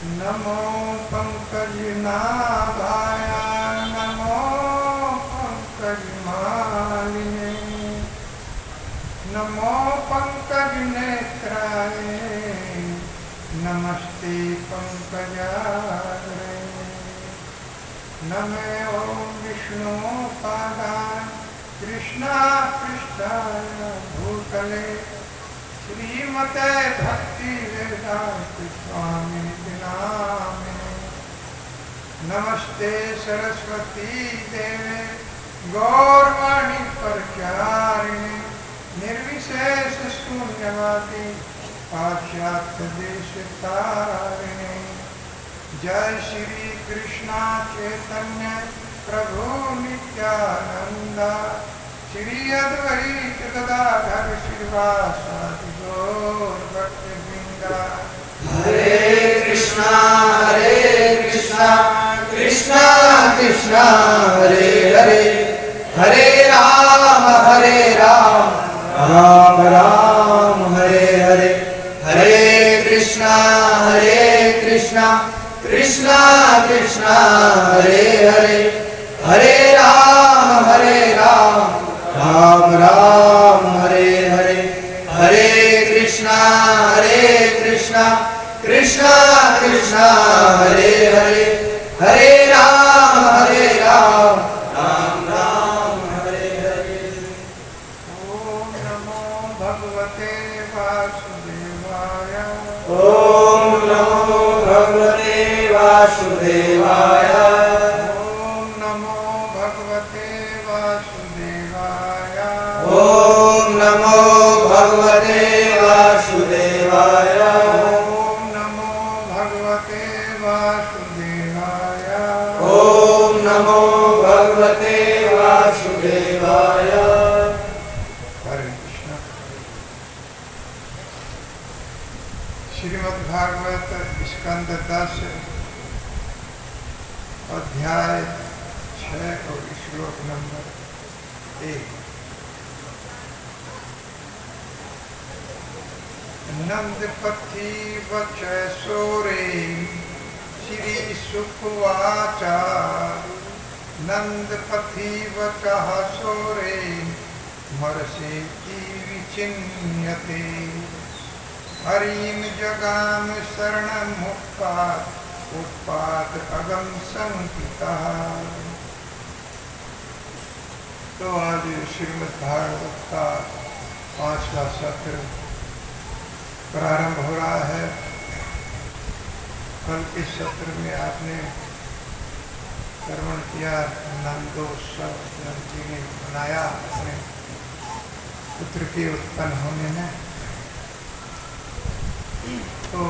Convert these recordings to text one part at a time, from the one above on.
नमो पंकजनाभाय नमो पंकजमालिने नमो पंकजनेत्राय नमस्ते पंकजाग्रे नमे ओं विष्णुपादाय कृष्णापृष्ठाय भूतले श्रीमते भक्ति वेदांत स्वामी नामिने नमस्ते सरस्वती देवे गौरवाणी प्रचारिणे निर्विशेष शून्यवादी पाश्चात्य देश तारिणे जय श्री कृष्णा चैतन्य प्रभु नित्यानंद श्री अद्वैत गदाधर श्रीवासादि गौर भक्तवृंदा। हरे कृष्णा कृष्णा कृष्णा हरे हरे हरे राम राम राम हरे हरे हरे कृष्णा कृष्णा कृष्णा हरे हरे हरे राम राम राम हरे हरे हरे कृष्णा कृष्णा कृष्णा हरे हरे हरे राम राम राम हरे हरे। ओम नमो भगवते वासुदेवाय ओम नमो भगवते वासुदेवाय ओम नमो भगवते वासुदेवाय ओम नमो भगवते वासुदेवाय ओम नमो भगवते वासुदेवाय ओम नमो भगवते वासुदेवाय। हरे कृष्ण। श्रीमद् भागवत स्कंद 10 अध्याय 6 और श्लोक नंबर 1। नंदपति वच सोरे श्री सुखवाचा नंदपति वचः सोरे मरसे विचिन्यते हरिम जगाम शरणं मुक्तात् उत्पात अगम संकिता। तो आज श्रीमद् भागवत का 5वां सत्र प्रारंभ हो रहा है। कल के सत्र में आपने श्रवण किया नंदोत्सव नंद जी ने मनाया अपने पुत्र के उत्पन्न होने में, तो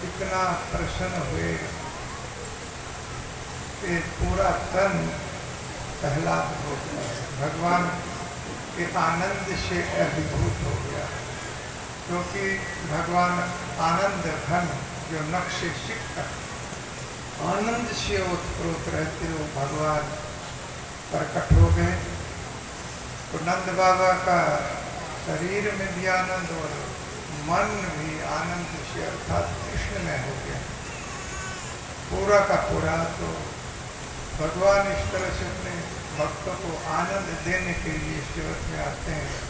इतना प्रसन्न हुए कि पूरा तन प्रहलाद हो गया, भगवान के आनंद से अभिभूत हो गया, क्योंकि भगवान आनंद घन जो नक्शे सिक्का आनंद से ओतप्रोत रहते हो भगवान प्रकट हो गए। तो नंद बाबा का शरीर में भी आनंद और मन भी आनंद से अर्थात कृष्ण में हो गया पूरा का पूरा। तो भगवान इस तरह से अपने भक्तों को आनंद देने के लिए सेवक में आते हैं।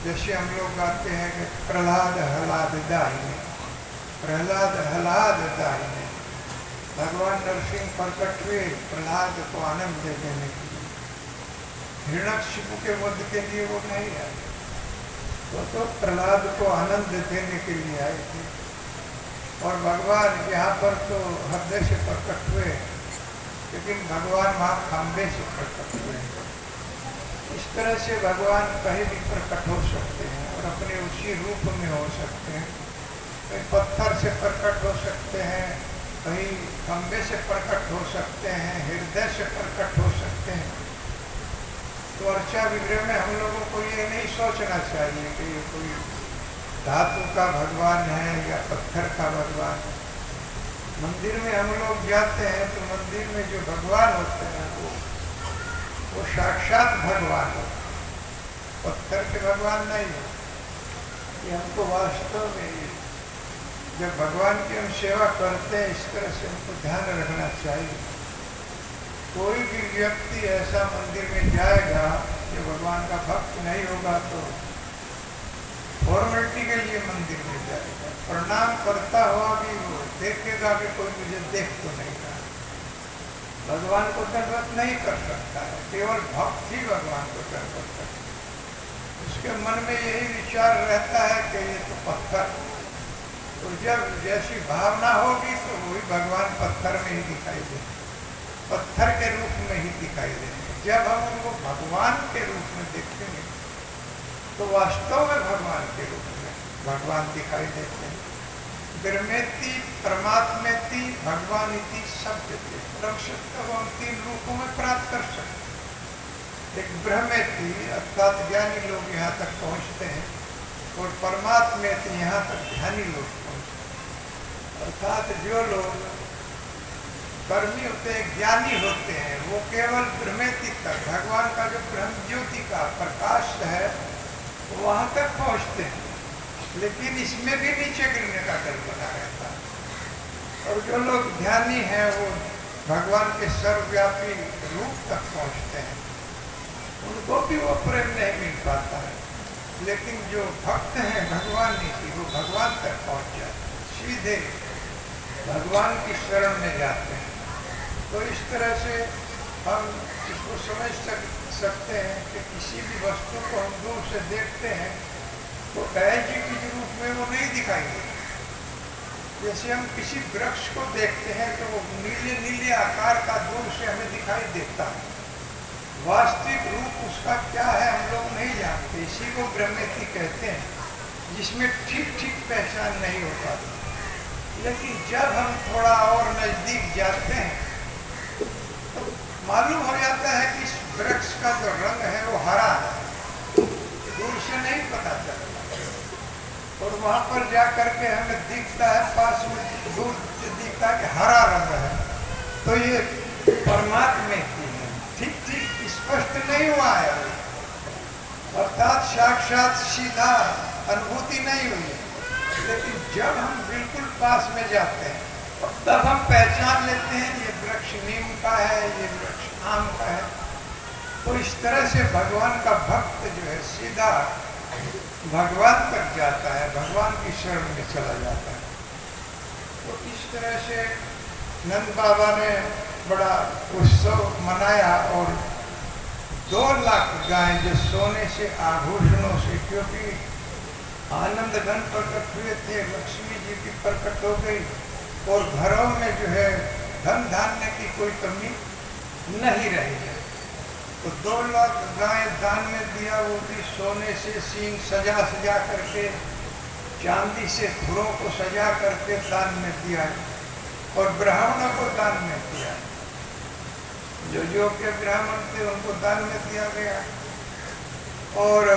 जैसे हम लोग गाते हैं कि प्रहलाद हलाद दाहिने, प्रहलाद हलाद दाहिने। भगवान नरसिंह प्रकट हुए प्रहलाद को आनंद देने के लिए, हिरण्यकशिपु के वध के लिए वो नहीं आए, तो प्रहलाद को आनंद देने के लिए आए थे। और भगवान यहाँ पर तो हृदय से प्रकट हुए, लेकिन भगवान वहाँ खंबे से प्रकट हुए। इस तरह से भगवान कहीं भी प्रकट हो सकते हैं और अपने उसी रूप में हो सकते हैं। कहीं पत्थर से प्रकट हो सकते हैं, कहीं खंबे से प्रकट हो सकते हैं, हृदय से प्रकट हो सकते हैं। तो अर्चा विग्रह में हम लोगों को ये नहीं सोचना चाहिए कि ये कोई धातु का भगवान है या पत्थर का भगवान। मंदिर में हम लोग जाते हैं तो मंदिर में जो भगवान होते हैं वो साक्षात भगवान हो, पत्थर के भगवान नहीं हो। ये हमको वास्तव में जब भगवान की हम सेवा करते हैं, इस तरह से हमको ध्यान रखना चाहिए। कोई भी व्यक्ति ऐसा मंदिर में जाएगा जो भगवान का भक्त नहीं होगा तो फॉर्मेलिटी के लिए मंदिर में जाएगा, प्रणाम करता हुआ भी वो देखेगा कि कोई मुझे देख तो नहीं रहा। भगवान को दंडवत नहीं कर सकता है, केवल भक्त ही भगवान को दंडवत कर सकता है। उसके मन में यही विचार रहता है कि ये तो पत्थर, तो जब जैसी भावना होगी तो वही भगवान पत्थर में ही दिखाई देंगे, पत्थर के रूप में ही दिखाई देंगे। जब हम उनको भगवान के रूप में देखेंगे तो वास्तव में भगवान के रूप में भगवान दिखाई देते हैं। ब्रह्मेति परमात्मेति भगवान इति शब्द थे, परम सत्य को हम 3 रूपों में प्राप्त कर सकते। एक ब्रह्मेति अर्थात ज्ञानी लोग यहाँ तक पहुँचते हैं, और परमात्मेति यहाँ तक ध्यानी लोग पहुँचते हैं। अर्थात जो लोग कर्मी होते हैं, ज्ञानी होते हैं, वो केवल ब्रह्मेति तक भगवान का जो ब्रह्म ज्योति का प्रकाश है वहाँ तक पहुँचते हैं, लेकिन इसमें भी नीचे गिरने का डर बना रहता है। और जो लोग ध्यानी हैं वो भगवान के सर्वव्यापी रूप तक पहुँचते हैं, उनको भी वो प्रेम नहीं मिल पाता है। लेकिन जो भक्त हैं भगवान की, वो भगवान तक पहुँच जाते हैं, सीधे भगवान की शरण में जाते हैं। तो इस तरह से हम इसको समझ सकते हैं कि किसी भी वस्तु को हम दूर से देखते हैं तो ऐज के रूप में वो नहीं दिखाई देती। जैसे हम किसी वृक्ष को देखते हैं तो वो नीले नीले आकार का दूर से हमें दिखाई देता है, वास्तविक रूप उसका क्या है हम लोग नहीं जानते। इसी को ब्रह्मेति कहते हैं, जिसमें ठीक ठीक पहचान नहीं हो पाती। लेकिन जब हम थोड़ा और नजदीक जाते हैं तो मालूम हो जाता है कि इस वृक्ष का जो रंग है वो हरा है, दूर से नहीं पता चलता। और वहाँ पर जा करके हमें दिखता है, पास में दूर से दिखता है कि हरा रंग है, तो ये परमात्मा की है। ठीक ठीक स्पष्ट नहीं हुआ है, अर्थात साक्षात सीधा अनुभूति नहीं हुई है। लेकिन जब हम बिल्कुल पास में जाते हैं तब हम पहचान लेते हैं ये वृक्ष नीम का है, ये वृक्ष आम का है। तो इस तरह से भगवान का भक्त जो है सीधा भगवान तक जाता है, भगवान की शरण में चला जाता है। तो इस तरह से नंद बाबा ने बड़ा उत्सव मनाया और 2 लाख गायें जो सोने से आभूषणों से, क्योंकि आनंद घन प्रकट हुए थे, लक्ष्मी जी की प्रकट हो गई और घरों में जो है धन धान्य की कोई कमी नहीं रही है। तो 2 लाख गायें दान में दिया, वो भी सोने से सींग सजा सजा करके, चांदी से खुरों को सजा करके दान में दिया है, और ब्राह्मणों को दान में दिया है। जो जो के ब्राह्मण थे उनको दान में दिया गया। और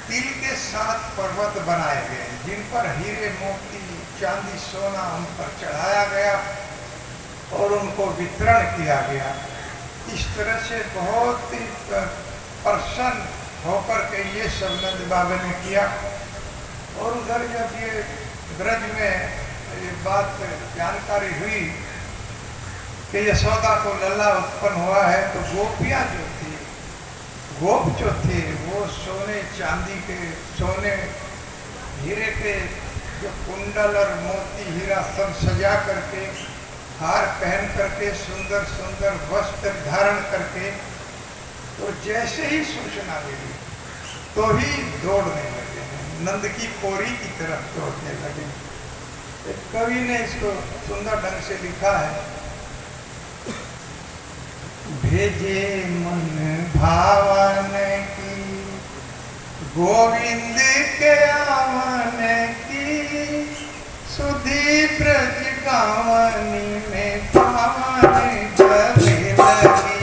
तिल के 7 पर्वत बनाए गए जिन पर हीरे मोती चांदी सोना उन पर चढ़ाया गया और उनको वितरण किया गया। इस तरह से बहुत ही प्रसन्न होकर के ये सब नंद बाबा ने किया। और उधर जब ये ब्रज में ये बात जानकारी हुई कि यशोदा को लल्ला उत्पन्न हुआ है, तो गोपियाँ जो थी, गोप जो थे, वो सोने चांदी के, सोने हीरे के जो कुंडल और मोती हीरा सब सजा करके, हार पहन करके, सुंदर सुंदर वस्त्र धारण करके, तो जैसे ही सूचना मिली तो ही दौड़ने लगे हैं, नंद की कोरी की तरफ दौड़ने लगे। एक कवि ने इसको सुंदर ढंग से लिखा है, भेजे मन भावन की गोविंद के आवन की, सुधी ब्रज गावनी में पावन गले लगी।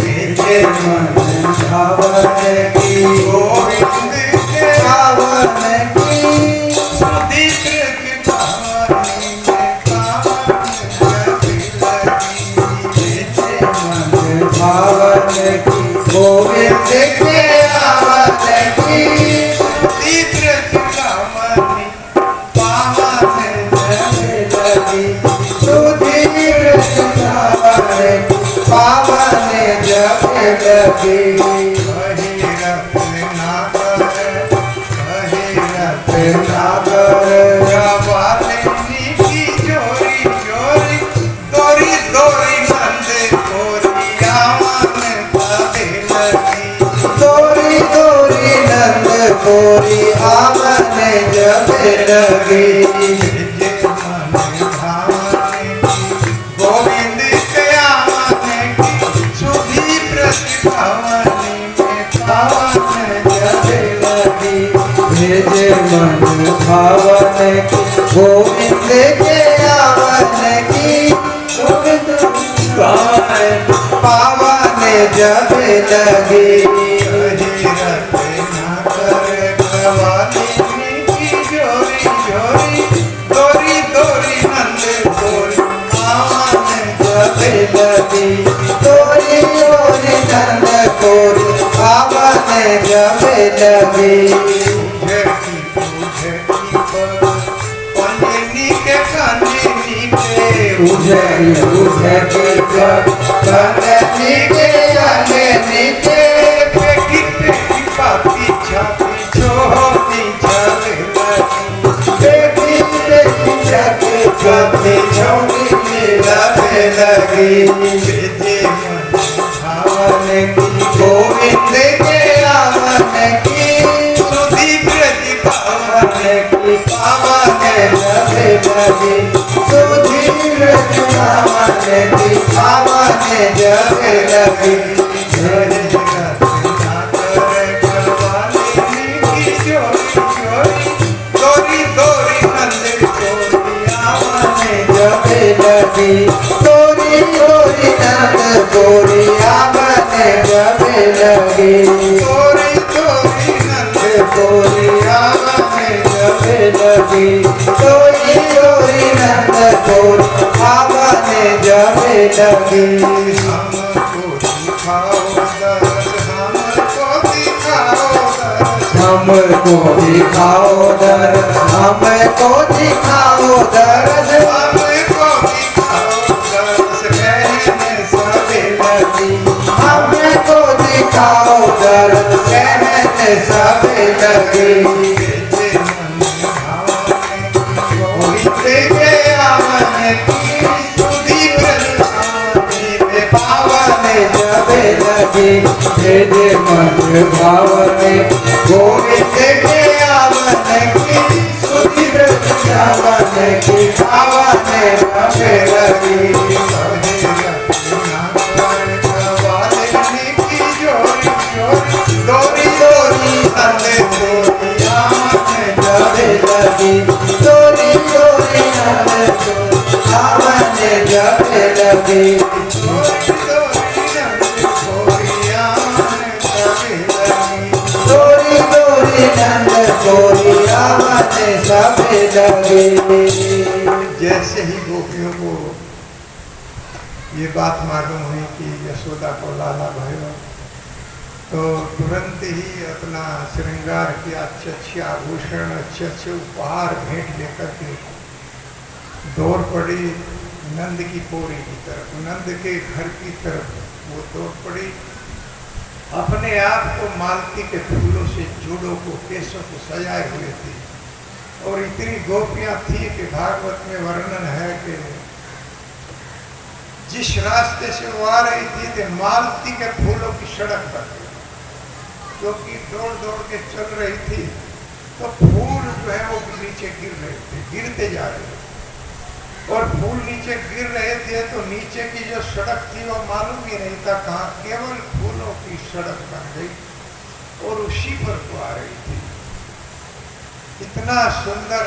भेजे मन भावन की गोविंद के आवन की, सुधी ब्रज गावनी में पावन गले लगी। भेजे मन भावन की गोविंद के आवन की, सुधी ब्रज गावनी पावन गोरी आवन जब लगी भेजे मन भावन की गोविंद के आवन की सुधी प्रतिभावन में पावन जब लगी भेजे मन भावन की गोविंद के आवन की गोविंद पावन पावन जब लगी हरिरत न कर गवालिनी की जोरी जोरी दोरी दोरी नंद गोरी पावन जब लगी तोरी तोरी नंद गोरी पावन जब लगी पंजनी के कांजनी पे उझे उझे के कंगनी के कंगनी के पेटी पेटी पाती छाती छोटी छाले लगी बेटी बेटी जाके कभी छोटी लगे लगी भेजे मन आवन की गोविंद के आवन की सुधी ब्रज पावन की पावन जब लगी सुधीर पावन की पावन जब लगी जब लगी तोरी तोरी नंद गोरी आवन जब लगी गोरी आवन जब लगी तोरी तोरी नंद गोरी आवन जब लगी हमको दिखाओ दर्द हमको दिखाओ दर्द हमको दिखाओ दर्द कहने सब लगी पावन जब लगी भेजे मन भावन गोविंद के आवन की सुधीर आवन की पावन जब लगी दोरी दोरी नंदे गोरी जब लगी तोरी तोरी नंद आवन जब लगी तोरी तोरी नंद गोरी आवन सब लगी जैसे ही गोपियों को ये बात मालूम हुई कि यशोदा को लाला भयो तो तुरंत ही अपना श्रृंगार किया, अच्छे अच्छे आभूषण अच्छे अच्छे उपहार भेंट लेकर के दौड़ पड़ी नंद की पोरी की तरफ, नंद के घर की तरफ वो दौड़ पड़ी। अपने आप को मालती के फूलों से जूड़ों को केसों को सजाए हुए थी और इतनी गोपियां थी कि भागवत में वर्णन है कि जिस रास्ते से वो आ रही थी तो मालती के फूलों की सड़क पर क्योंकि दौड़ दौड़ के चल रही थी तो फूल जो है वो नीचे गिर रहे थे, गिरते जा रहे थे और फूल नीचे गिर रहे थे तो नीचे की जो सड़क थी वो मालूम ही नहीं था कहाँ, केवल फूलों की सड़क बन गई और उसी पर वो आ रही थी। इतना सुंदर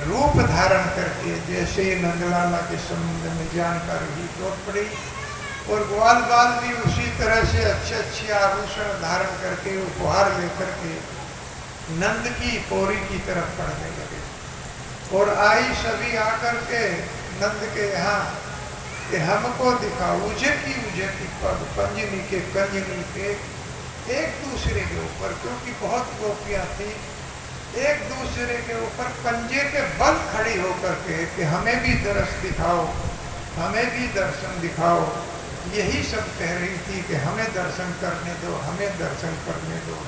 रूप धारण करके जैसे ही नंदलाला के संबंध में जानकारी ही दौड़ पड़ी और ग्वाल बाल भी उसी तरह से अच्छे अच्छे आभूषण धारण करके उपहार लेकर के नंद की पौरी की तरफ पढ़ने लगे और आई सभी आकर के नंद के यहाँ कि हमको दिखाओ उजे की पग पंजनी के कंजनी के एक दूसरे के ऊपर, क्योंकि बहुत गोपियां थी, एक दूसरे के ऊपर पंजे के बल खड़ी होकर के कि हमें भी दर्श दिखाओ, हमें भी दर्शन दिखाओ। यही सब कह रही थी कि हमें दर्शन करने दो, हमें दर्शन करने दो।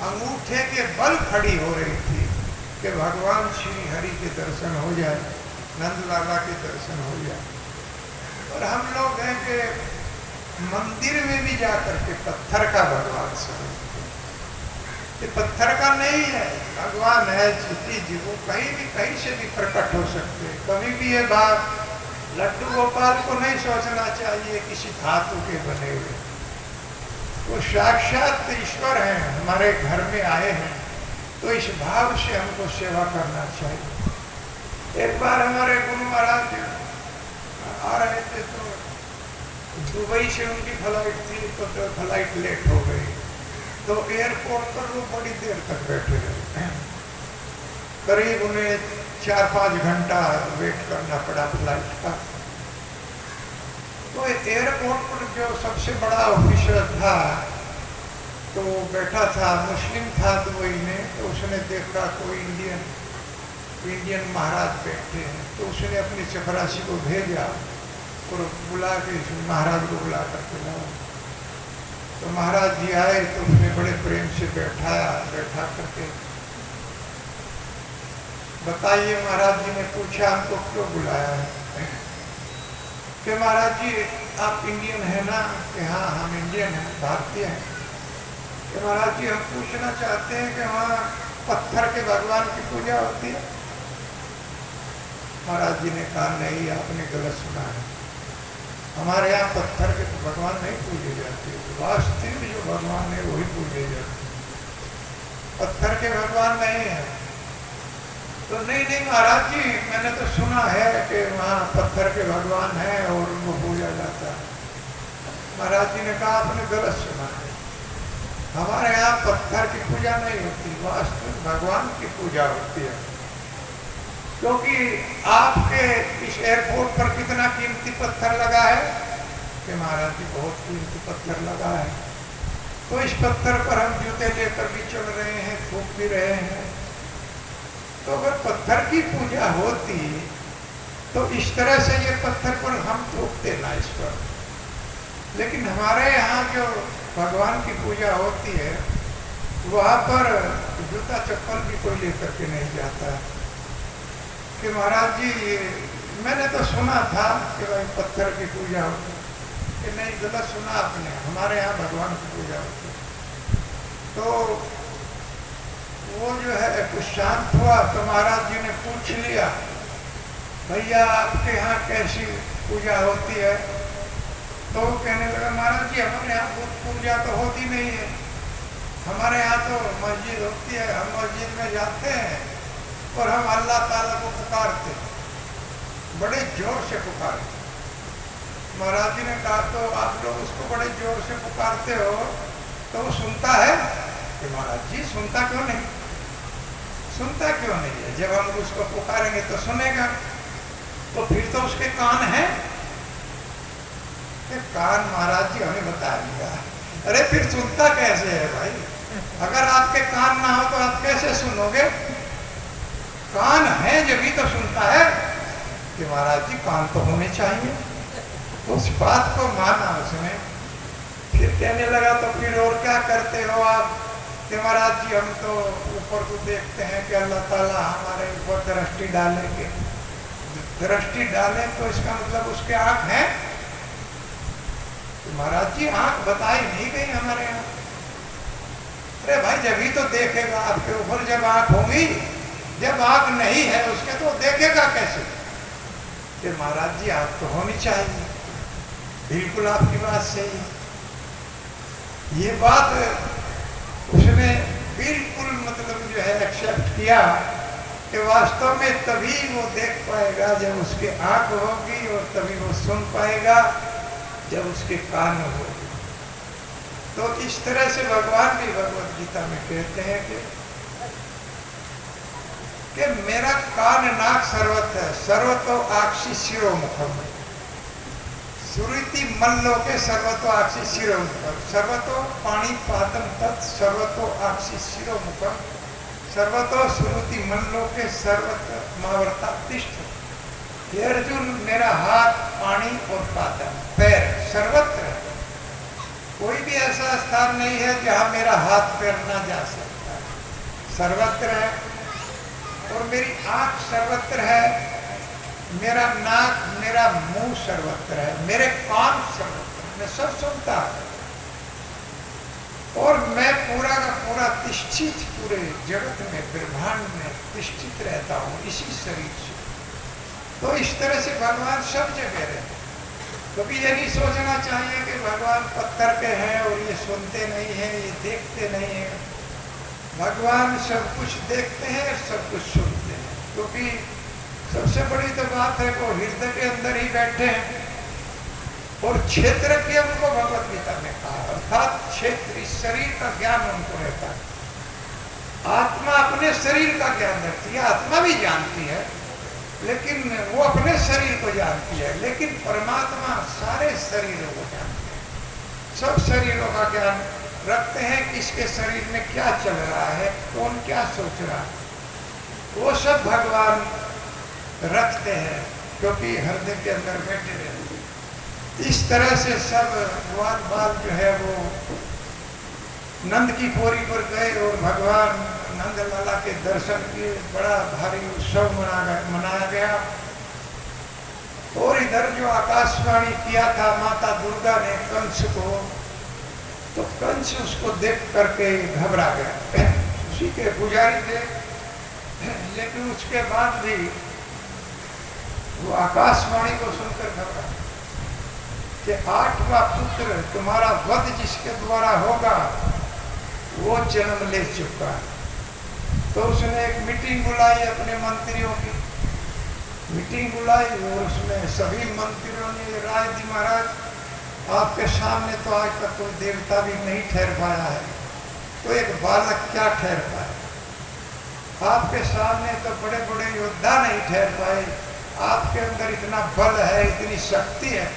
अंगूठे के बल खड़ी हो रही थी कि भगवान श्री हरि के दर्शन हो जाए, नंदलाला के दर्शन हो जाए। और हम लोग हैं कि मंदिर में भी जाकर के पत्थर का भगवान समझते, ये पत्थर का नहीं है, भगवान है जीती जी, वो कहीं भी कहीं से भी प्रकट हो सकते हैं। कभी भी ये बात लड्डू गोपाल को नहीं सोचना चाहिए किसी धातु के बने हुए, वो साक्षात ईश्वर हैं, हमारे घर में आए हैं, तो इस भाव से हमको सेवा करना चाहिए। एक बार हमारे गुरु महाराज आ रहे थे तो दुबई से उनकी फ्लाइट थी, तो फ्लाइट लेट हो गई, तो एयरपोर्ट पर वो बड़ी देर तक बैठे रहे, करीब उन्हें 4-5 घंटा वेट करना पड़ा फ्लाइट का। तो एयरपोर्ट पर जो सबसे बड़ा ऑफिसर था तो बैठा था, मुस्लिम था दुबई में, तो उसने देखा कोई इंडियन महाराज बैठे हैं, तो उसने अपनी चपरासी को भेजा और बुला के महाराज को बुला करके लाओ। तो महाराज जी आए तो उसने बड़े प्रेम से बैठा करके, बताइए महाराज जी ने पूछा हमको क्यों बुलाया है? कि महाराज जी आप इंडियन है ना? कि हाँ हम इंडियन हैं, भारतीय हैं। कि महाराज जी हम पूछना चाहते हैं कि वहाँ पत्थर के भगवान की पूजा होती है? महाराज जी ने कहा नहीं, आपने गलत सुना है, हमारे यहाँ पत्थर के भगवान नहीं पूजे जाते, वास्तविक जो भगवान है वही पूजे जाते, पत्थर के भगवान नहीं है। तो नहीं महाराज जी मैंने तो सुना है कि वहाँ पत्थर के भगवान हैं और उनको पूजा जाता है। महाराज जी ने कहा आपने गलत सुना है, हमारे यहाँ पत्थर की पूजा नहीं होती, वास्तविक भगवान की पूजा होती है। क्योंकि आपके इस एयरपोर्ट पर कितना कीमती पत्थर लगा है? कि महाराज जी बहुत कीमती पत्थर लगा है, तो इस पत्थर पर हम जूते लेकर भी चल रहे हैं, थूक भी रहे हैं। तो अगर पत्थर की पूजा होती तो इस तरह से ये पत्थर पर हम थूकते ना इस पर। लेकिन हमारे यहाँ जो भगवान की पूजा होती है वहाँ पर जूता चप्पल भी कोई लेकर के नहीं जाता है। कि महाराज जी मैंने तो सुना था कि भाई पत्थर की पूजा होती है। कि नहीं गलत सुना आपने, हमारे यहाँ भगवान की पूजा होती है। तो वो जो है कुछ शांत हुआ तो महाराज जी ने पूछ लिया भैया आपके यहाँ कैसी पूजा होती है? तो वो कहने लगा महाराज जी हमारे यहाँ बुत पूजा तो होती नहीं है, हमारे यहाँ तो मस्जिद होती है, हम मस्जिद में जाते हैं और हम अल्लाह ताला को पुकारते, बड़े जोर से पुकारते। महाराज जी ने कहा तो आप लोग उसको बड़े जोर से पुकारते हो तो वो सुनता है? कि महाराज जी सुनता क्यों नहीं, सुनता क्यों नहीं है? जब हम उसको पुकारेंगे तो सुनेगा, तो फिर तो उसके कान हैं। कान महाराज जी हमें बता दिया। अरे फिर सुनता कैसे है भाई? अगर आपके कान ना हो तो आप कैसे सुनोगे? कान है जब तो सुनता है। कि महाराज जी कान तो होने चाहिए। उस बात को माना उसने। फिर कहने लगा तो फिर और क्या करते हो आप? कि महाराज जी हम तो ऊपर को देखते हैं कि अल्लाह ताला हमारे ऊपर दृष्टि डालेंगे। दृष्टि डालें तो इसका मतलब उसके आँख हैं? तो महाराज जी आँख बताई नहीं गई हमारे यहाँ। अरे भाई जब ही तो देखेगा आपके ऊपर जब आँख होगी, जब आँख नहीं है उसके तो देखेगा कैसे? कि महाराज जी आँख तो होनी चाहिए। बिल्कुल आपकी बात सही। ये बात उसने बिल्कुल मतलब जो है एक्सेप्ट किया कि वास्तव में तभी वो देख पाएगा जब उसके आँख होगी, और तभी वो सुन पाएगा जब उसके कान होगी। तो इस तरह से भगवान भी भगवत गीता में कहते हैं कि मेरा कान नाक सर्वत्र है, सर्वतो आक्षी शिरोमुखम, सुरीति मल्लोके सर्वतो आक्षी शिरोमुखम, सर्वतो पाणी पातम तत् सर्वतो आक्षी शिरोमुखम, सर्वतो सुरुति मल्लोके सर्वतो मावर्ता तिष्ठ। हे अर्जुन मेरा हाथ पानी और पातम पैर सर्वत्र है, कोई भी ऐसा स्थान नहीं है जहाँ मेरा हाथ पैर ना जा सकता है, सर्वत्र है। और मेरी आँख सर्वत्र है, मेरा नाक मेरा मुंह सर्वत्र है, मेरे कान सर्वत्र है, मैं सब सुनता है। और मैं पूरा का पूरा तिष्ठित पूरे जगत में ब्रह्मांड में तिष्ठित रहता हूँ इसी शरीर से। तो इस तरह से भगवान सब जगह रहते। कभी ये नहीं सोचना चाहिए कि भगवान पत्थर के हैं और ये सुनते नहीं हैं, ये देखते नहीं हैं। भगवान सब कुछ देखते हैं, सब कुछ सुनते हैं, क्योंकि सबसे बड़ी तो बात है वो हृदय के अंदर ही बैठे हैं। और क्षेत्र के उनको भगवत गीता में कहा, अर्थात क्षेत्र इस शरीर का ज्ञान उनको रहता है। आत्मा अपने शरीर का ज्ञान रखती है, आत्मा भी जानती है, लेकिन वो अपने शरीर को जानती है, लेकिन परमात्मा सारे शरीरों को जानते हैं। सब शरीरों का ज्ञान रखते हैं, किसके शरीर में क्या चल रहा है, कौन क्या सोच रहा है, वो सब भगवान रखते हैं, क्योंकि हृदय के अंदर बैठे रहते हैं। इस तरह से सब ग्वाल बाल जो है वो नंद की पोरी पर गए और भगवान नंद लाला के दर्शन किए। बड़ा भारी उत्सव मनाया गया। और इधर जो आकाशवाणी किया था माता दुर्गा ने कंस को, तो कंस उसको देख करके घबरा गया। उसी के पुजारी थे, लेकिन उसके बाद भी वो आकाशवाणी को सुनकर घबरा कि 8वां पुत्र तुम्हारा वध जिसके द्वारा होगा वो जन्म ले चुका है। तो उसने एक मीटिंग बुलाई, अपने मंत्रियों की मीटिंग बुलाई और उसमें सभी मंत्रियों ने राय दी, महाराज आपके सामने तो आज तक कोई देवता भी नहीं ठहर पाया है, तो एक बालक क्या ठहर पाए। आपके सामने तो बड़े बड़े योद्धा नहीं ठहर पाए, आपके अंदर इतना बल है, इतनी शक्ति है,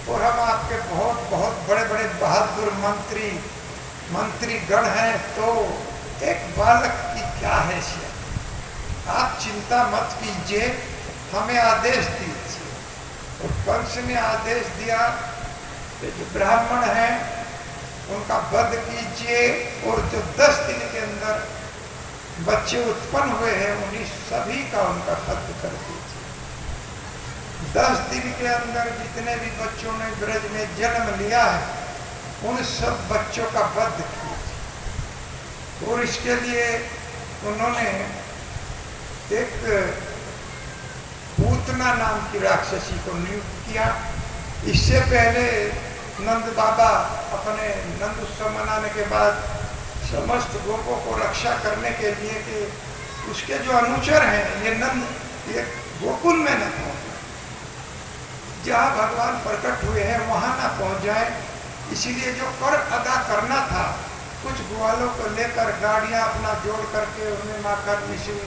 और हम आपके बहुत बहुत बड़े बड़े बहादुर मंत्री गण हैं, तो एक बालक की क्या हैसियत। आप चिंता मत कीजिए, हमें आदेश दीजिए। और कंस ने आदेश दिया कि जो ब्राह्मण हैं उनका वध कीजिए, और जो 10 दिन के अंदर बच्चे उत्पन्न हुए हैं उन्हीं सभी का उनका वध कर दीजिए। 10 दिन के अंदर जितने भी बच्चों ने ब्रज में जन्म लिया है उन सब बच्चों का वध कीजिए। और इसके लिए उन्होंने एक पूतना नाम की राक्षसी को नियुक्त किया। इससे पहले नंद बाबा अपने नंद उत्सव मनाने के बाद समस्त गोपों को रक्षा करने के लिए कि उसके जो अनुचर हैं ये नंद ये गोकुल में न पहुंचे, जहाँ भगवान प्रकट हुए हैं वहाँ ना पहुँच जाए। इसीलिए जो कर अदा करना था, कुछ ग्वालों को लेकर गाड़ियाँ अपना जोड़ करके उनमें माखन मिश्री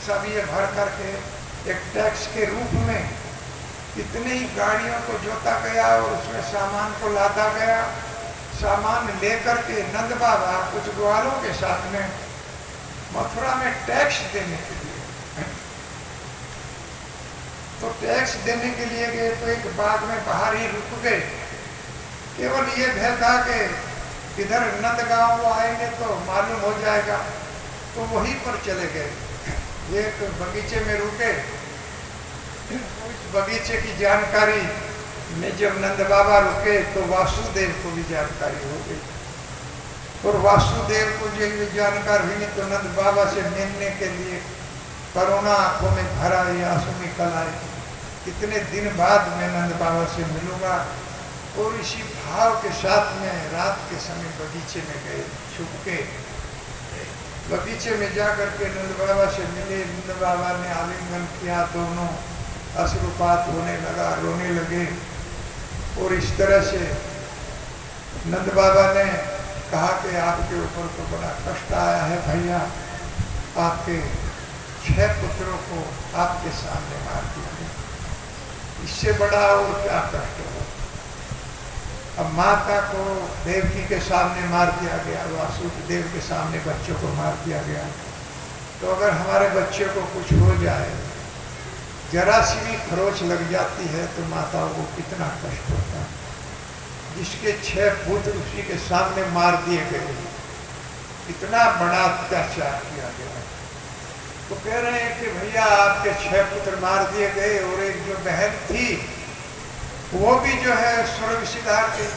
सब ये भर करके एक टैक्स के रूप में इतनी ही गाड़ियों को जोता गया और उसमें सामान को लादा गया। सामान लेकर के नंद बाबा कुछ ग्वालों के साथ में मथुरा में टैक्स देने के लिए, तो टैक्स देने के लिए गए तो एक बाग में बाहर ही रुक गए। केवल ये भय था कि इधर नंद गांव आएंगे तो मालूम हो जाएगा, तो वहीं पर चले गए। एक बगीचे में रुके, उस बगीचे की जानकारी में जब नंद बाबा रुके तो वासुदेव को भी जानकारी हो गई। और वासुदेव को जो जानकारी हुई तो नंद बाबा से मिलने के लिए करुणा आंखों में भरा ये आंसू निकल आए। कितने दिन बाद मैं नंद बाबा से मिलूंगा। और इसी भाव के साथ में रात के समय बगीचे में गए, छुप के बगीचे में जा करके नंद बाबा से मिले। नंद बाबा ने आलिंगन किया, दोनों अश्रुपात होने लगा, रोने लगे। और इस तरह से नंद बाबा ने कहा कि आपके ऊपर तो बड़ा कष्ट आया है भैया, आपके 6 पुत्रों को आपके सामने मार दिया गया, इससे बड़ा और क्या कष्ट हो। अब माता को देवकी के सामने मार दिया गया, वासुदेव के सामने बच्चों को मार दिया गया। तो अगर हमारे बच्चे को कुछ हो जाए, जरा सी भी खरोच लग जाती है तो माताओं को कितना कष्ट होता है। जिसके 6 पुत्र उसी के सामने मार दिए गए, इतना बड़ा अत्याचार किया गया। तो कह रहे हैं कि भैया आपके 6 पुत्र मार दिए गए, और एक जो बहन थी वो भी जो है स्वर्ग सिधार गई।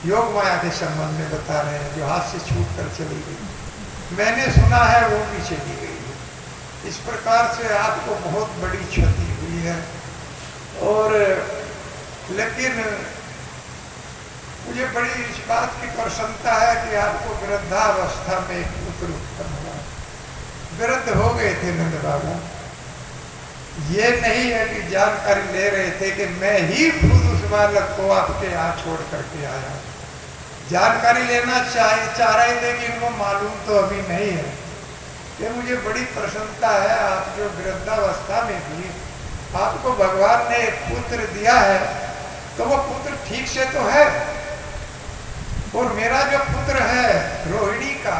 योग माया के संबंध में बता रहे हैं, जो हाथ से छूट कर चली गई। मैंने सुना है वो भी चली गई है। इस प्रकार से आपको बहुत बड़ी क्षति हुई है। और लेकिन मुझे बड़ी इस बात की प्रसन्नता है कि आपको वृद्धावस्था में एक पुत्र उत्पन्न हुआ। वृद्ध हो गए थे नंद बाबा। ये नहीं है कि जानकारी ले रहे थे कि मैं ही खुद उस बालक को आपके यहाँ छोड़ करके आया। जानकारी लेना चाह रहे थे कि इनको मालूम तो अभी नहीं है। कि मुझे बड़ी प्रसन्नता है, आप जो वृद्धावस्था में भी आपको भगवान ने एक पुत्र दिया है, तो वो पुत्र ठीक से तो है। और मेरा जो पुत्र है रोहिणी का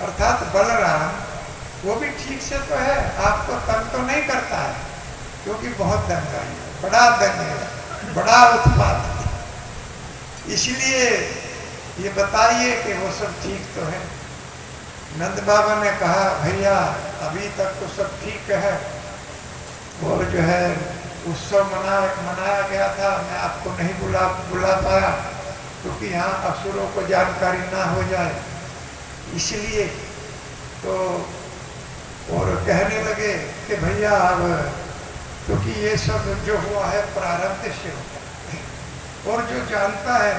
अर्थात बलराम, वो भी ठीक से तो है, आपको तंग तो नहीं करता है, क्योंकि बहुत दंगाई है, बड़ा दंगे है, बड़ा उत्पात है। इसलिए ये बताइए कि वो सब ठीक तो है। नंद बाबा ने कहा भैया अभी तक तो सब ठीक है, और जो है उत्सव मनाया गया था, मैं आपको नहीं बुला पाया क्योंकि यहाँ असुरों को जानकारी ना हो जाए, इसलिए। तो और कहने लगे कि भैया अब क्योंकि ये सब जो हुआ है प्रारब्ध से होता है, और जो जानता है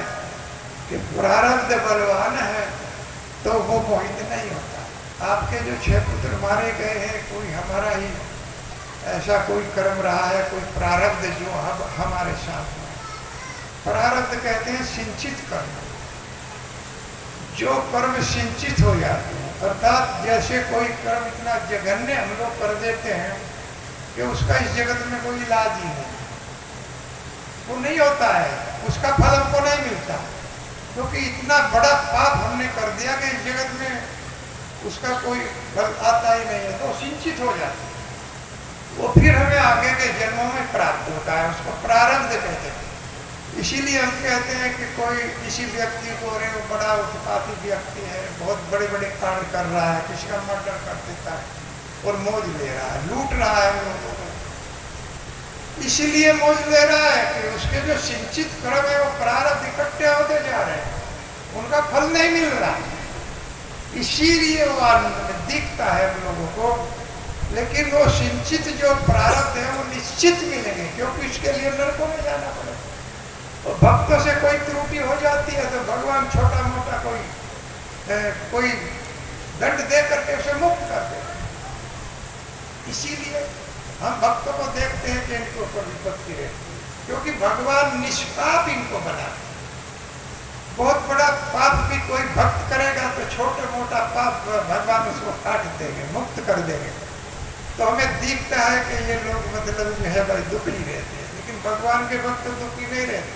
कि प्रारब्ध बलवान है तो वो मोहित नहीं होता। आपके जो 6 पुत्र मारे गए हैं, कोई हमारा ही ऐसा कोई कर्म रहा है, कोई प्रारब्ध जो अब हमारे साथ में। प्रारब्ध कहते हैं सिंचित कर्म, जो कर्म सिंचित हो जाते हैं, अर्थात जैसे कोई कर्म इतना जघन्य हम लोग कर देते हैं कि उसका इस जगत में कोई इलाज ही नहीं, वो नहीं होता है, उसका फल हमको नहीं मिलता, क्योंकि इतना बड़ा पाप हमने कर दिया कि इस जगत में उसका कोई फल आता ही नहीं है, तो सिंचित हो जाता है। वो फिर हमें आगे के जन्मों में प्राप्त होता है, उसको प्रारब्ध कहते हैं। इसीलिए हम कहते हैं कि कोई किसी व्यक्ति को, अरे वो बड़ा उत्पाती व्यक्ति है, बहुत बड़े बड़े कांड कर रहा है, किसी का मर्डर कर देता है और मौज ले रहा है, लूट रहा है उन लोगों को, इसीलिए मौज ले रहा है कि उसके जो सिंचित कर्म है वो प्रारब्ध इकट्ठे होते जा रहे हैं, उनका फल नहीं मिल रहा, इसीलिए वो आनंद में दिखता है हम लोगों को। लेकिन वो सिंचित जो प्रारब्ध है वो निश्चित मिलेंगे, क्योंकि इसके लिए नरकों में जाना पड़ेगा। और भक्तों से कोई त्रुटि हो जाती है तो भगवान छोटा मोटा कोई दंड दे करके उसे मुक्त कर दे। इसीलिए हम भक्तों को देखते हैं कि इनको ऊपर विपत्ति रहती है, क्योंकि भगवान निष्पाप इनको बना। बहुत बड़ा पाप भी कोई भक्त करेगा तो छोटा मोटा पाप भगवान उसको काट देंगे, मुक्त कर देंगे। तो हमें दिखता है कि ये लोग मतलब जो है भाई दुखी रहते हैं, लेकिन भगवान के भक्त दुखी नहीं रहते,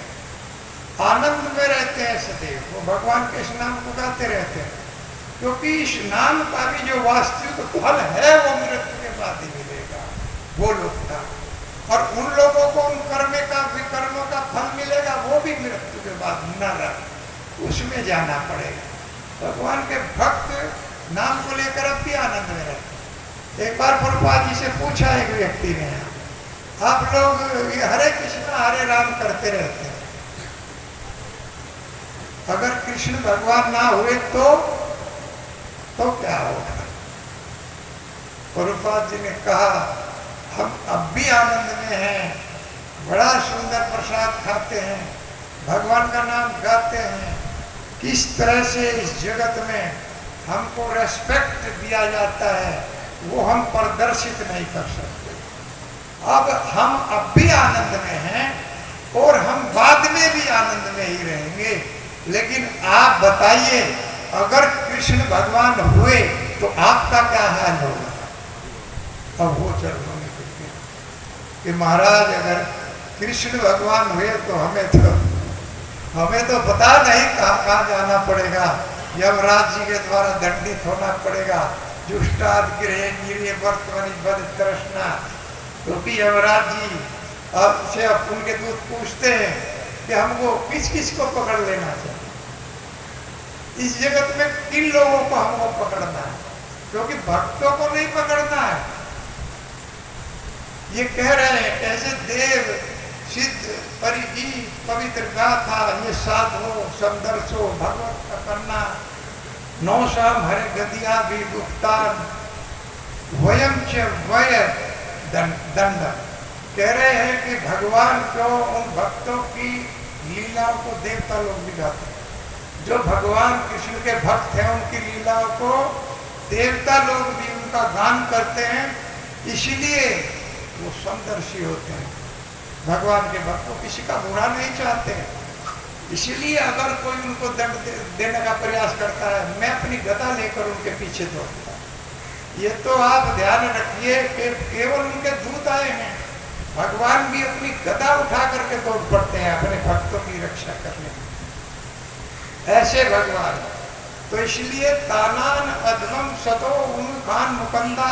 आनंद में रहते हैं सदैव। वो भगवान के इस नाम को गाते रहते हैं, क्योंकि इस नाम का भी जो वास्तविक फल है वो मृत्यु के बाद ही मिलेगा, वो लोग का। और उन लोगों को उन विकर्मों का फल मिलेगा, वो भी मृत्यु के बाद नरक, उसमें जाना पड़ेगा। भगवान के भक्त नाम को लेकर अब भी आनंद में रहते। एक बार प्रभुपाद जी से पूछा एक व्यक्ति ने, आप लोग हरे कृष्ण हरे राम करते रहते हैं, अगर कृष्ण भगवान ना हुए तो क्या होगा? प्रभुपाद जी ने कहा हम अब भी आनंद में हैं, बड़ा सुंदर प्रसाद खाते हैं, भगवान का नाम गाते हैं, किस तरह से इस जगत में हमको रेस्पेक्ट दिया जाता है वो हम प्रदर्शित नहीं कर सकते। अब हम अब भी आनंद में हैं और हम बाद में भी आनंद में ही रहेंगे। लेकिन आप बताइए, अगर कृष्ण भगवान हुए तो आपका क्या हाल होगा? अब वो चरणों में कि महाराज अगर कृष्ण भगवान हुए तो हमें तो पता नहीं कहाँ जाना पड़ेगा, यमराज जी के द्वारा दंडित होना पड़ेगा, दुष्टाद गृह वर्तमानी बद तृष्णा, क्योंकि यमराज जी अब से उनके दूत पूछते हैं कि हमको किस को पकड़ लेना चाहिए, इस जगत में किन लोगों को हमको पकड़ना है, क्योंकि भक्तों को नहीं पकड़ना है। ये कह रहे हैं ऐसे देव सिद्ध परिजीत पवित्र गाथा, ये साधो समदर्शो भगवत का करना, नौशाम हरे गदिया भी गुप्तान वयम च वय दंड। कह रहे हैं कि भगवान को उन भक्तों की लीलाओं को देवता लोग भी गाते हैं। जो भगवान कृष्ण के भक्त हैं उनकी लीलाओं को देवता लोग भी उनका गान करते हैं, इसलिए वो समदर्शी होते हैं। भगवान के भक्तों किसी का बुरा नहीं चाहते हैं, इसलिए अगर कोई उनको दंड देने का प्रयास करता है, मैं अपनी गदा लेकर उनके पीछे दौड़ता। ये तो आप ध्यान रखिए कि केवल उनके दूत आए हैं, भगवान भी अपनी गदा उठा करके दौड़ पड़ते हैं अपने भक्तों की रक्षा करने में। ऐसे भगवान तो इसलिए तानान अध्वम सतो उन्खान मुकंदा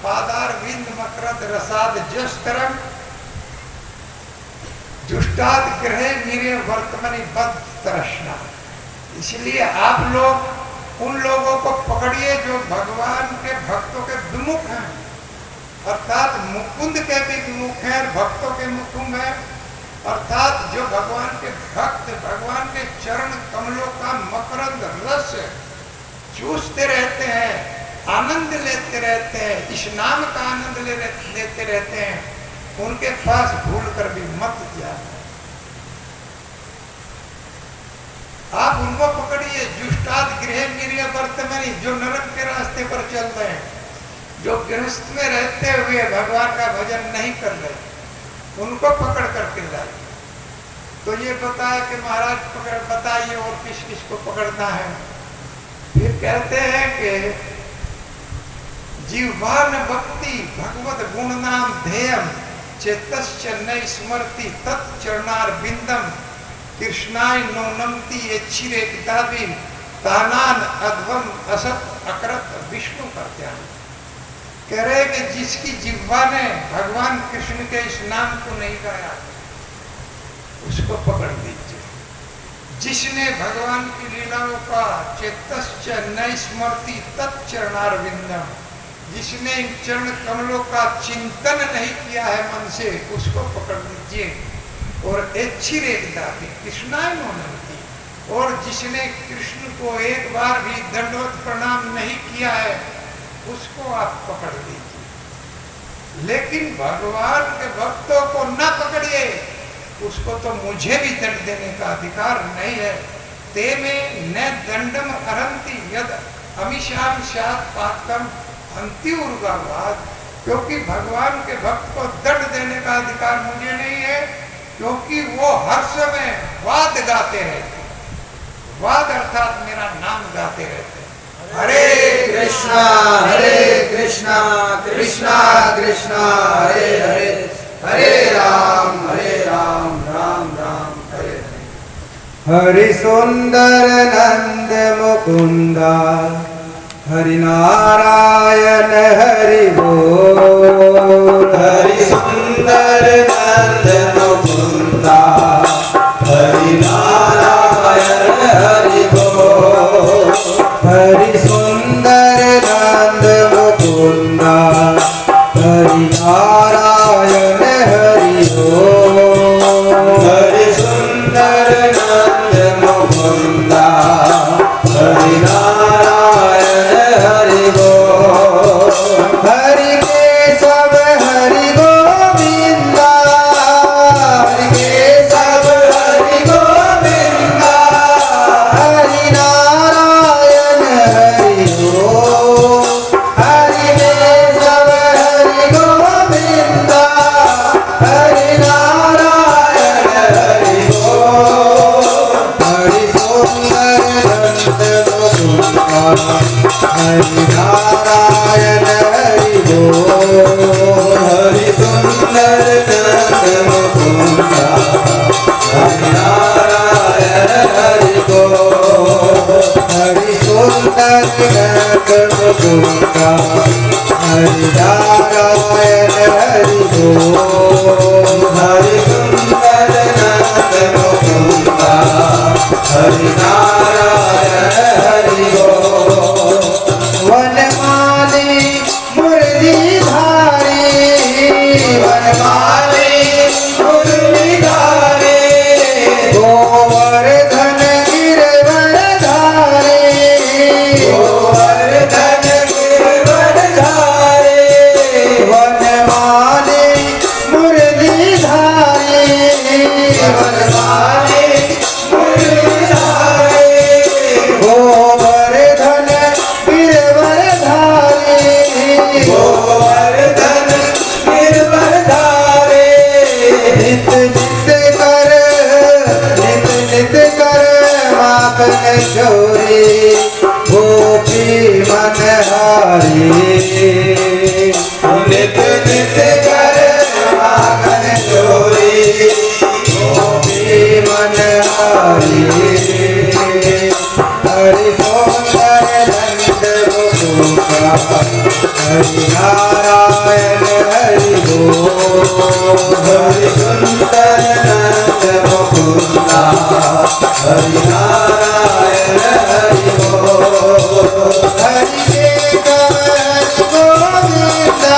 पादार विंद मकरद रसाद जस्तरम जुष्टाद ग्रह मीरे वर्तमनी बद तरसना। इसलिए आप लोग उन लोगों को पकड़िए जो भगवान के भक्तों के विमुख हैं, अर्थात मुकुंद के भी विमुख हैं, भक्तों के मुकुंद हैं, अर्थात जो भगवान के भक्त भगवान के चरण कमलों का मकरंद रस चूसते रहते हैं, आनंद लेते रहते हैं, इस नाम का आनंद लेते रहते हैं, उनके पास भूल कर भी मत जाना। आप उनको पकड़िए। जुष्टाद गृह मीरिय वर्तमनी, जो नरक के रास्ते पर चल रहे हैं, जो गृहस्थ में रहते हुए भगवान का भजन नहीं कर रहे, उनको पकड़ करके लाइए। तो ये बताया कि महाराज पकड़ बताइए और किस किस को पकड़ना है। फिर कहते हैं कि जीवान भक्ति भगवत गुण नाम ध्येयम चेतश्च न स्मृति तत्चरणार बिंदम कृष्णाय नौनमति एच्छिरे किताबी तानान अध्वम असत अकरत विष्णु का ध्यान। कह रहे कि जिसकी जिह्वा ने भगवान कृष्ण के इस नाम को नहीं गाया उसको पकड़ लीजिए। जिसने भगवान की लीलाओं का चेतश्च न स्मृति तत्चरणार बिंदम, जिसने इन चरण कमलों का चिंतन नहीं किया है मन से, उसको पकड़ लीजिए। और कृष्णाय नौनमति, और जिसने कृष्ण को एक बार भी दंडवत प्रणाम नहीं किया है उसको आप पकड़ लीजिए। लेकिन भगवान के भक्तों को न पकड़िए, उसको तो मुझे भी दंड देने का अधिकार नहीं है। ते में न दंडम अरंती यद अमिशाम शात पातकम अंति उर्गावाद, क्योंकि भगवान के भक्त को दंड देने का अधिकार मुझे नहीं है, क्योंकि वो हर समय वाद गाते रहते। वाद अर्थात मेरा नाम गाते रहते। हरे कृष्णा कृष्णा कृष्णा हरे हरे, हरे राम राम राम हरे हरे। हरि सुंदर नंद मुकुंदा हरि नारायण हरि बोल। हरि सुंदर नंद मुकुंदा हरि नारायण हरि बोल। हरि सुंदर नंद मुकुंदा हरि नारायण हरि बोल। हरि सुंदर नंद मुकुंदा हरि नारायण हरि बोल। हरि केशव हरि गोविंदा, हरि केशव हरि गोविंदा, हरि नारायण हरि बोल। हरि केशव हरि गोविंदा, हरि नारायण हरि बोल। हरि सुंदर नंद मुकुंदा हरि नारायण हरि बोल। हरि सुंदर नंद मुकुंदा हरि नारायण हरि बोल। हरि सुंदर नंद मुकुंदा हरि नारायण हरि बोल। हरि सुंदर नंद मुकुंदा हरि नारायण हरि बोल। वनमाली मुरलीधारी, वनमाली मुरलीधारी, वरदानी मुरलीधारी गोवर्धन गिरवरधारी गोवर्धन गिरवरधारी नित नित कर माखन चोरी गोपी मनहारी नित नित कर माखन चोरी गोपी मनहारी हरि सुंदर नंद गोकुला हरि नारायण हरि बोल हरि सुंदर नंद गोकुला हरि नारायण हरि बोल हरि केवल गोविंदा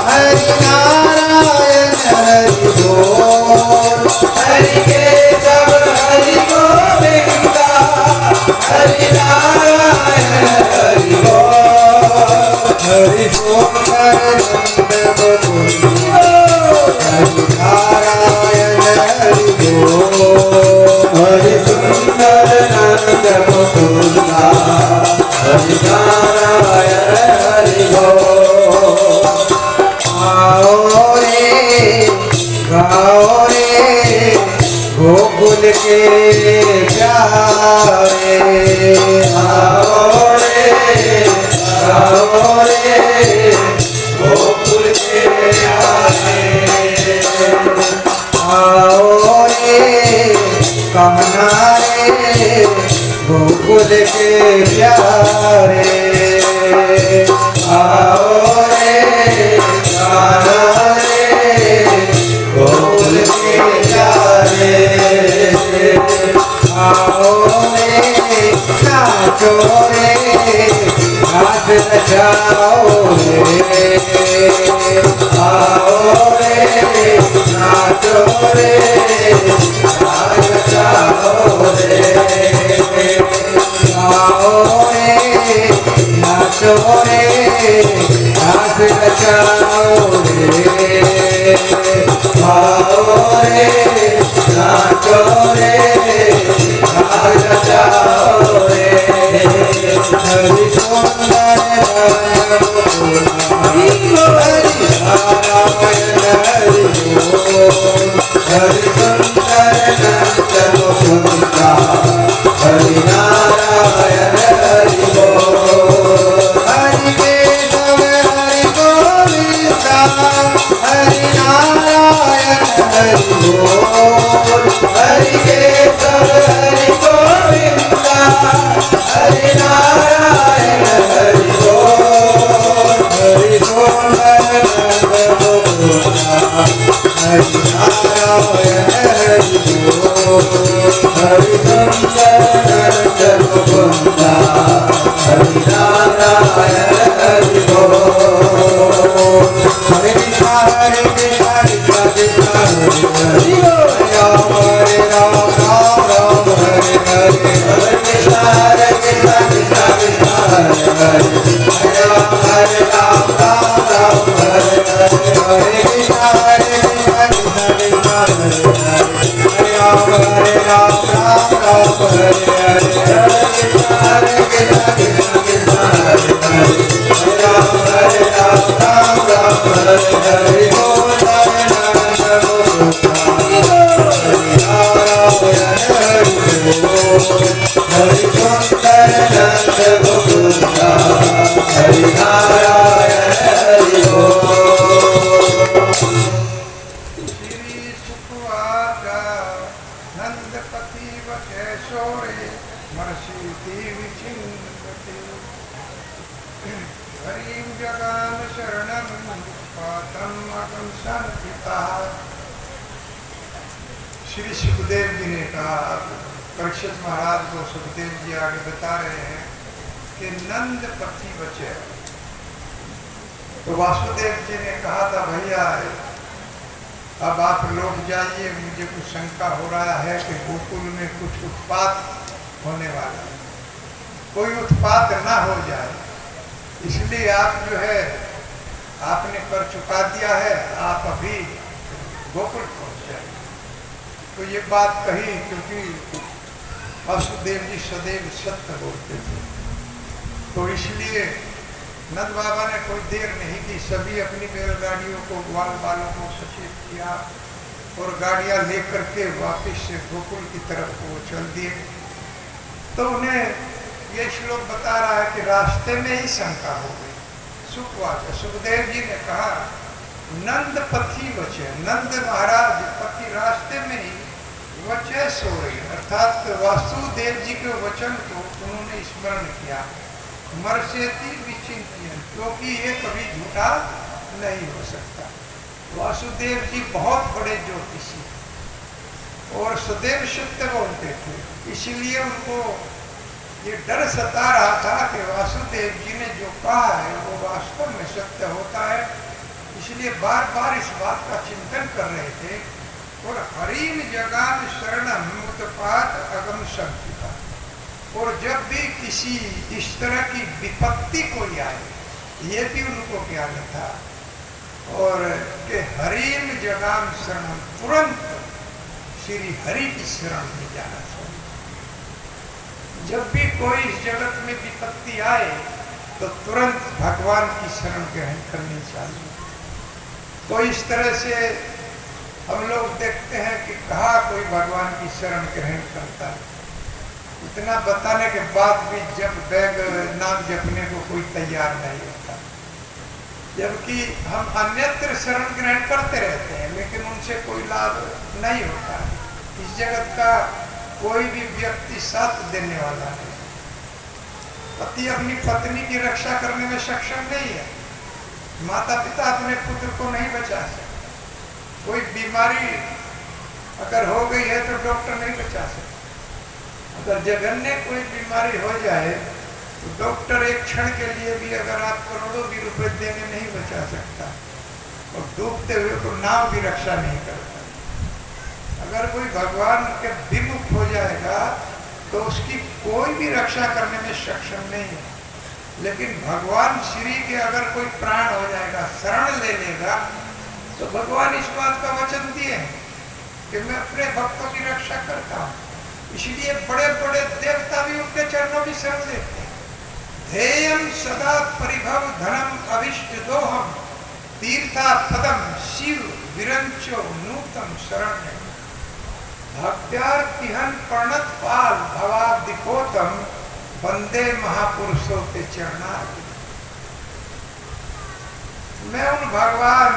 हरि नारायण हरि बोल हरि केवल हरि गोविंदा हरि नारायण हरि बोल हरि सुंदर नंद गोकुला हरि नारायण हरि बोल हरि सुंदर नंद गोकुला हरि नारायण हरि बोल आओ रे गाओ रे गोकुल के प्यारे आओ रे गाओ रे गोकुल के प्यारे आओ रे कमना रे गोकुल के प्यारे आओ रे गाना रे गोकुल के प्यारे आओ रे नाचो रे नाच नचाओ रे आओ रे नाचो रे नाच नचाओ रे आओ रे नाचो रे नाच नचाओ रे आओ रे नाचो रे नाच नचाओ रे हरि सुंदर नंद गोकुला हरि नारायण हरि बोल हरि सुंदर नंद गोकुला हरि नारायण हरि बोल हरि केशव हरि गोविंदा हरि नारायण हरि बोल हरि केशव हरि गोविंदा हरि नारायण हरि बोल हरि सुंदर नंद गोकुला हरि नारायण हरि बोल हरि सुंदर नंद गोकुला हरि नारायण हरि बोल हरे कृष्णा कृष्णा कृष्णा हरि राम हरे राम राम राम हरे हरे हरे कृष्णा कृष्णा कृष्णा हरे हरे हरे राम राम राम हरे हरे हरे कृष्णा कृष्णा कृष्णा हरे हरे हरे राम राम राम हरे हरे हरे कृष्णा कृष्णा कृष्णा हरे हरे हरे राम राम राम हरे हरे बोल हरे नंद गोकुला हरि नारायण हरि बोल हरि सुंदर नंद गोकुला हरि नारायण हरि बोल श्री सुखवाचा नंदपति वकेशोरे मर्षिति विचिन्वते हरिं जगाम शरणं पातं अकं संहिता। श्री सुखदेव जी ने कहा, परीक्षित महाराज को सुखदेव जी आगे बता रहे हैं कि नंदपति बचे। तो वासुदेव जी ने कहा था, भैया अब आप लौट जाइए, मुझे कुछ शंका हो रहा है कि गोकुल में कुछ उत्पात होने वाला है, कोई उत्पात ना हो जाए, इसलिए आप जो है आपने कर चुका दिया है, आप अभी गोकुल पहुंच जाइए। तो ये बात कही क्योंकि वासुदेव जी सदैव सत्य बोलते थे। तो इसलिए नंद बाबा ने कोई देर नहीं की, सभी अपनी बैलगाड़ियों को, ग्वाल बालों को सचेत किया और गाड़ियां लेकर के वापस से गोकुल की तरफ वो चल दिए। तो उन्हें ये श्लोक बता रहा है कि रास्ते में ही शंका हो गई। सुखदेव जी ने कहा नंद पथी वचे, नंद महाराज पति रास्ते में ही वचे सो रही, अर्थात वासुदेव जी के वचन को उन्होंने स्मरण किया। मर्षेति विचिंतन, क्योंकि ये कभी झूठा नहीं हो सकता। वासुदेव जी बहुत बड़े ज्योतिषी और सदैव सत्य बोलते थे, इसलिए उनको ये डर सता रहा था कि वासुदेव जी ने जो कहा है वो वास्तव में सत्य होता है। इसलिए बार बार इस बात का चिंतन कर रहे थे। और हरिम जगाम शरणम उत्पात अगम शक्तिका, और जब भी किसी इस तरह की विपत्ति कोई आए, ये भी उनको ज्ञान था, और कि हरिम जगाम शरणम, तुरंत श्री हरि की शरण में जाना चाहिए। जब भी कोई इस जगत में विपत्ति आए तो तुरंत भगवान की शरण ग्रहण करनी चाहिए। तो इस तरह से हम लोग देखते हैं कि कहाँ कोई भगवान की शरण ग्रहण करता है। इतना बताने के बाद भी जब बैग नाम जपने को कोई तैयार नहीं होता, जबकि हम अन्यत्र शरण ग्रहण करते रहते हैं लेकिन उनसे कोई लाभ नहीं होता। इस जगत का कोई भी व्यक्ति साथ देने वाला नहीं। पति अपनी पत्नी की रक्षा करने में सक्षम नहीं है, माता पिता अपने पुत्र को नहीं बचा सकते, कोई बीमारी अगर हो गई है तो डॉक्टर नहीं बचा सकता। अगर जघन्य कोई बीमारी हो जाए तो डॉक्टर एक क्षण के लिए भी अगर आप करोड़ों भी रुपए देने नहीं बचा सकता, और डूबते हुए को नाव भी रक्षा नहीं करता। अगर कोई भगवान के विमुख हो जाएगा तो उसकी कोई भी रक्षा करने में सक्षम नहीं है। लेकिन भगवान श्री के अगर कोई प्राण हो जाएगा, शरण ले लेगा, तो भगवान इस बात का वचन दिए हैं कि मैं अपने भक्तों की रक्षा करता हूँ। इसलिए बड़े बड़े देवता भी उनके चरणों की शरण लेते हैं। ध्येयम सदा परिभव धनम अभिष्ट दोहम तीर्था पदम शिव विरंचो नूतम शरण भक्त्यार्तिहन प्रणत पाल भवादिकोतम वंदे महापुरुषों के चरणार। मैं उन भगवान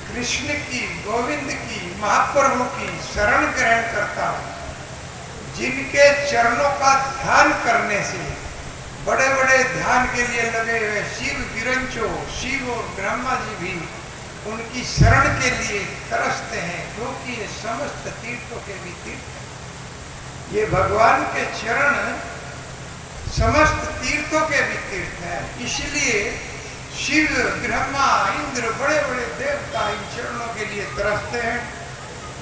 कृष्ण की, गोविंद की, महाप्रभु की शरण ग्रहण करता हूँ, जिनके चरणों का ध्यान करने से बड़े बड़े ध्यान के लिए लगे हुए शिव विरंचो, शिव और ब्रह्मा जी भी उनकी शरण के लिए तरसते हैं, क्योंकि ये समस्त तीर्थों के भी तीर्थ हैं। ये भगवान के चरण समस्त तीर्थों के भी तीर्थ हैं। इसलिए शिव, ब्रह्मा, इंद्र, बड़े बड़े देवता इन चरणों के लिए तरसते हैं।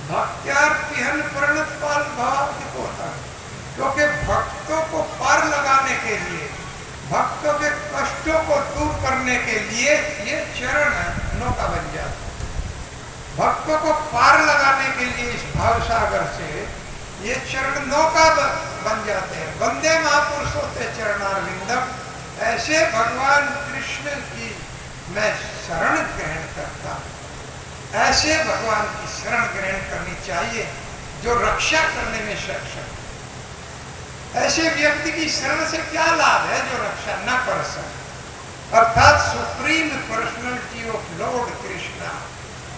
भक्त्यार्तिहन प्रणत पाल भवादिकोतम, क्योंकि भक्तों को पार लगाने के लिए, भक्तों के कष्टों को दूर करने के लिए ये चरण नौका बन जाता है। भक्तों को पार लगाने के लिए इस भाव सागर से ये चरण नौका बन जाते हैं। वंदे महापुरुषों के चरणारविंदम, ऐसे भगवान कृष्ण की मैं शरण ग्रहण करता हूँ। ऐसे भगवान की शरण ग्रहण करनी चाहिए जो रक्षा करने में सक्षम। ऐसे व्यक्ति की शरण से क्या लाभ है जो रक्षा न कर सके। अर्थात supreme personality of Lord Krishna,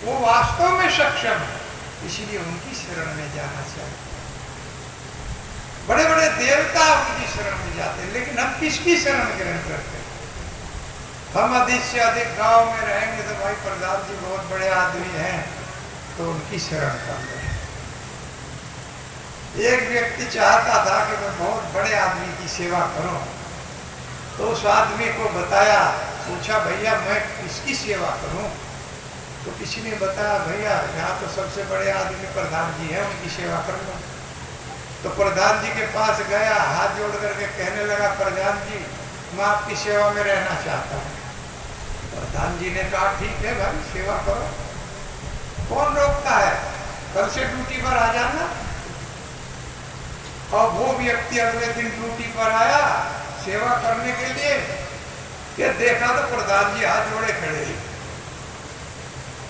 वो वास्तव में सक्षम है, इसलिए उनकी शरण में जाना चाहिए। बड़े बड़े देवता उनकी शरण में जाते हैं, लेकिन हम किसकी शरण ग्रहण करते हैं? हम अधिक से अधिक गांव में रहेंगे तो भाई प्रधान जी बहुत बड़े आदमी हैं तो उनकी शरण कर लें। एक व्यक्ति चाहता था कि मैं बहुत बड़े आदमी की सेवा करूं, तो उस आदमी को बताया, पूछा भैया मैं किसकी सेवा करूं? तो किसी ने बताया भैया यहाँ तो सबसे बड़े आदमी प्रधान जी हैं, उनकी सेवा कर लो। तो प्रधान जी के पास गया, हाथ जोड़ करके कहने लगा प्रधान जी मैं आपकी सेवा में रहना चाहता हूँ। प्रधान जी ने कहा ठीक है भाई सेवा करो, कौन रोकता है। से ड्यूटी पर आ जाना। और वो व्यक्ति अगले दिन ड्यूटी पर आया सेवा करने के लिए, ये देखा तो प्रधान जी हाथ जोड़े खड़े।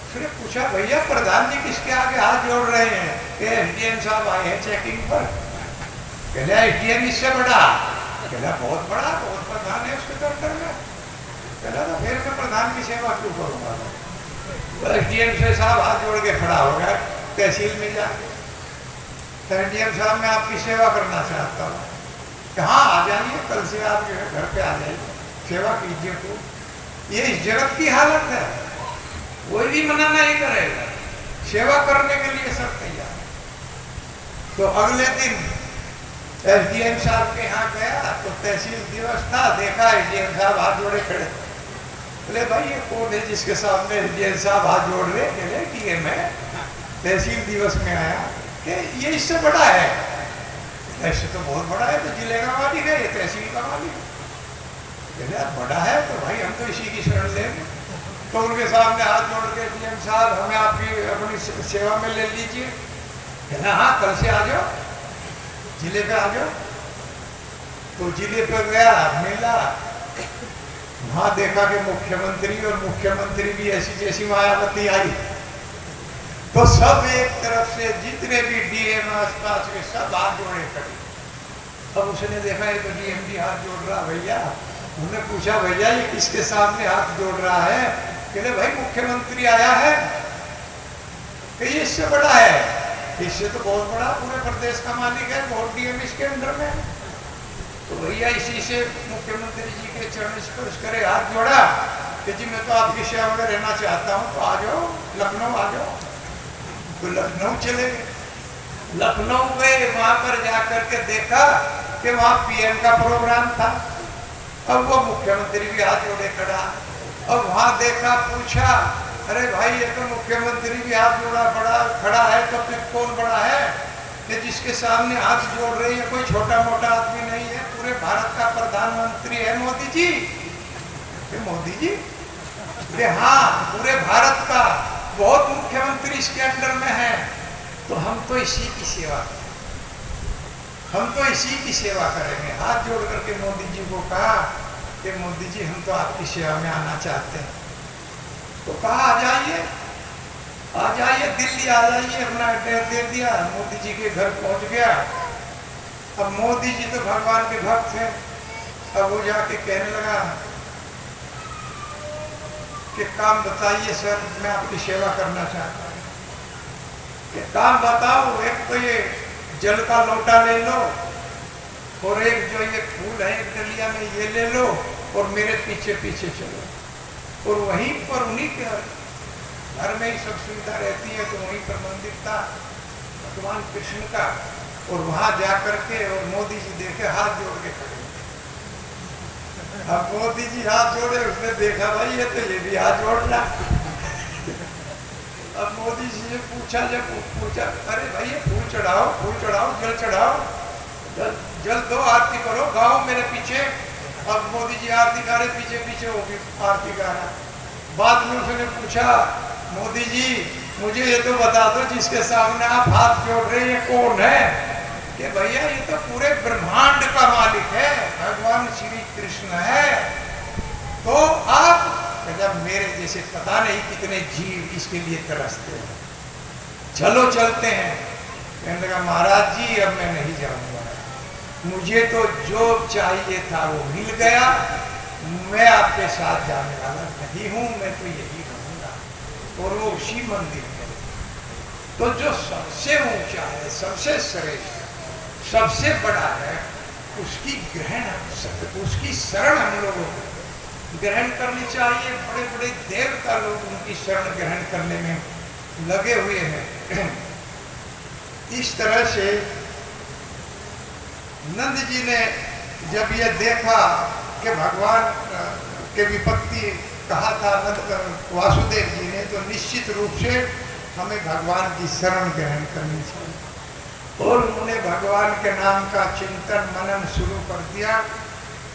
फिर पूछा भैया प्रधान जी किसके आगे हाथ जोड़ रहे हैं? कि एसडीएम साहब आए हैं चेकिंग पर। कहला एसडीएम इससे बड़ा? कहला बहुत बड़ा, बहुत प्रधान है उसके दफ्तर में। कहला तो फिर मैं प्रधान की सेवा क्यों करूंगा? तो एसडीएम से साहब हाथ जोड़ के खड़ा हो गया तहसील में जाके। एसडीएम साहब मैं आपकी सेवा करना चाहता हूँ। हाँ आ जाइए, कल से आप जो है घर पे आ जाइए, सेवा कीजिए। तो ये इस जगत की हालत है, कोई भी मना नहीं करेगा, सेवा करने के लिए सब तैयार। तो अगले दिन एसडीएम साहब के यहाँ गया तो तहसील दिवस था, देखा एसडीएम साहब हाथ जोड़े खड़े। बोले भाई ये कौन है जिसके सामने एसडीएम साहब हाथ जोड़ रहे? कहले कि ये मैं तहसील दिवस में आया। कि ये इससे बड़ा है? ऐसे तो बहुत बड़ा है, तो जिले का मालिक है, ये तहसील का मालिक है। कहले बड़ा है तो भाई हम तो इसी की शरण लेंगे। तो उनके सामने हाथ जोड़ के एसडीएम साहब हमें आपकी अपनी सेवा में ले लीजिए। कहना हाँ कल से आ जाओ, जिले पे आ जाओ। तो जिले पे गया, मिला, वहां देखा कि मुख्यमंत्री, और मुख्यमंत्री भी ऐसी जैसी मायावती आई। तो सब एक तरफ से जितने भी डीएम आसपास के सब हाथ जोड़े खड़े। अब उसने देखा ये तो डीएम भी हाथ जोड़ रहा भैया। उन्होंने पूछा भैया ये किसके सामने हाथ जोड़ रहा है? कहले भाई मुख्यमंत्री आया है। कि ये इससे बड़ा है? इससे तो बहुत बड़ा, पूरे प्रदेश का मालिक है, बहुत डीएम इसके अंडर में। तो भैया इसी से मुख्यमंत्री जी के चरण स्पर्श करे, हाथ जोड़ा कि जी मैं तो आपकी सेवा में रहना चाहता हूँ, तो आ जाओ लखनऊ आ जाओ। तो लखनऊ चले गए। लखनऊ गए, वहां पर जाकर के देखा कि वहां पीएम का प्रोग्राम था। अब वो मुख्यमंत्री भी हाथ जोड़े खड़ा। अब वहां देखा, पूछा अरे भाई ये तो मुख्यमंत्री भी हाथ जोड़ा बड़ा खड़ा है, तो फिर कौन बड़ा है कि जिसके सामने हाथ जोड़ रहे हैं? कोई छोटा मोटा आदमी नहीं है, पूरे भारत का प्रधानमंत्री है मोदी जी। मोदी जी? हाँ पूरे भारत का, बहुत मुख्यमंत्री इसके अंडर में है। तो हम तो इसी की सेवा करेंगे, हम तो इसी की सेवा करेंगे। हाथ जोड़ करके मोदी जी को कहा कि मोदी जी हम तो आपकी सेवा में आना चाहते हैं। तो कहा आ जाइए, आ जाइए दिल्ली आ जाइए। अपना एड्रेस दे दिया, मोदी जी के घर पहुंच गया। अब मोदी जी तो भगवान के भक्त थे। अब वो जाके कहने लगा कि काम बताइए सर, मैं आपकी सेवा करना चाहता हूँ। कि काम बताओ, एक तो ये जल का लोटा ले लो, और एक जो ये फूल है एक डलिया में ये ले लो, और मेरे पीछे पीछे चलो। और वहीं पर उन्हीं के घर में ही सब सुविधा रहती है, तो वहीं पर मंदिर था भगवान कृष्ण का। और वहां जाकर के और मोदी जी देखे हाथ जोड़ के खड़े। अब मोदी जी हाथ जोड़े, उसने देखा भाई ये तो ये भी हाथ जोड़ रहा। अब मोदी जी से पूछा, जब पूछा अरे भाई ये फूल चढ़ाओ, जल चढ़ाओ, जल दो, आरती करो, गाओ मेरे पीछे। अब मोदी जी आरती गा रहे, पीछे पीछे वो भी आरती गा रहा। बाद में उसने पूछा मोदी जी मुझे ये तो बता दो जिसके सामने आप हाथ जोड़ रहे हैं ये कौन है? कि भैया ये तो पूरे ब्रह्मांड का मालिक है, भगवान श्री कृष्ण है। तो आप जब मेरे जैसे पता नहीं कितने जीव इसके लिए तरसते हैं, चलो चलते हैं। कहने लगा महाराज जी अब मैं नहीं जाऊंगा, मुझे तो जो चाहिए था वो मिल गया, मैं आपके साथ जाने वाला नहीं हूं, मैं तो यही रहूंगा। और वो उसी मंदिर में तो जो सबसे ऊंचा है, सबसे श्रेष्ठ, सबसे बड़ा है, उसकी ग्रहण, उसकी शरण हम लोगों को ग्रहण करनी चाहिए। बड़े बड़े देवता लोग उनकी शरण ग्रहण करने में लगे हुए हैं। इस तरह से नंद जी ने जब ये देखा कि भगवान के विपत्ति कहा था वासुदेव जी ने, तो निश्चित रूप से हमें भगवान की शरण ग्रहण करनी चाहिए। और उन्होंने भगवान के नाम का चिंतन मनन शुरू कर दिया।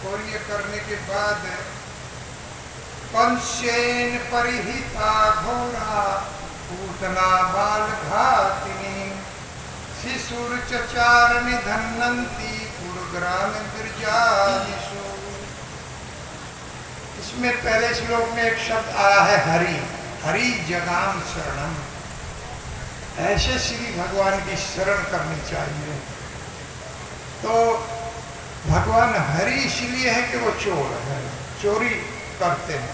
और ये करने के बाद कंसेन परिहिता घोरा पूतना बाल घातिनी शिशुर चचार निधन्नन्ति पुरग्राम गिरजादिषु। इसमें पहले श्लोक में एक शब्द आया है हरि, हरि जगाम शरणम। ऐसे श्री भगवान की शरण करनी चाहिए। तो भगवान हरि इसलिए है कि वो चोर है, चोरी करते हैं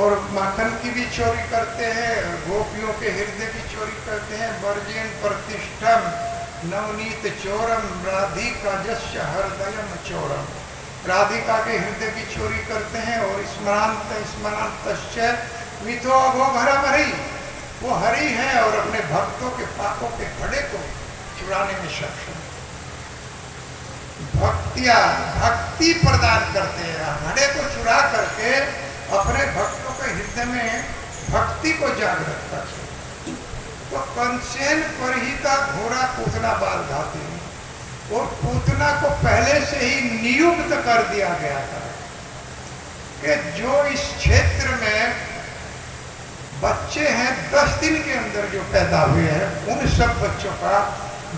और माखन की भी चोरी करते हैं, गोपियों के हृदय की चोरी करते हैं। वर्जिन प्रतिष्ठम नवनीत चोरम राधिका जस्य हृदयम चोरम। राधिका के हृदय की चोरी करते हैं और स्मरांत स्मरांतश्च मिथो अभो भरम हरि, वो हरि है और अपने भक्तों के पापों के घड़े को चुराने में सक्षम। भक्ति प्रदान करते हैं, घड़े को चुरा करके अपने भक्तों के हृदय में भक्ति को जागृत करते। तो कंसेन पर ही का घोड़ा पूतना बाल घाती, और पूतना को पहले से ही नियुक्त कर दिया गया था कि जो इस क्षेत्र में बच्चे हैं 10 दिन के अंदर जो पैदा हुए हैं उन सब बच्चों का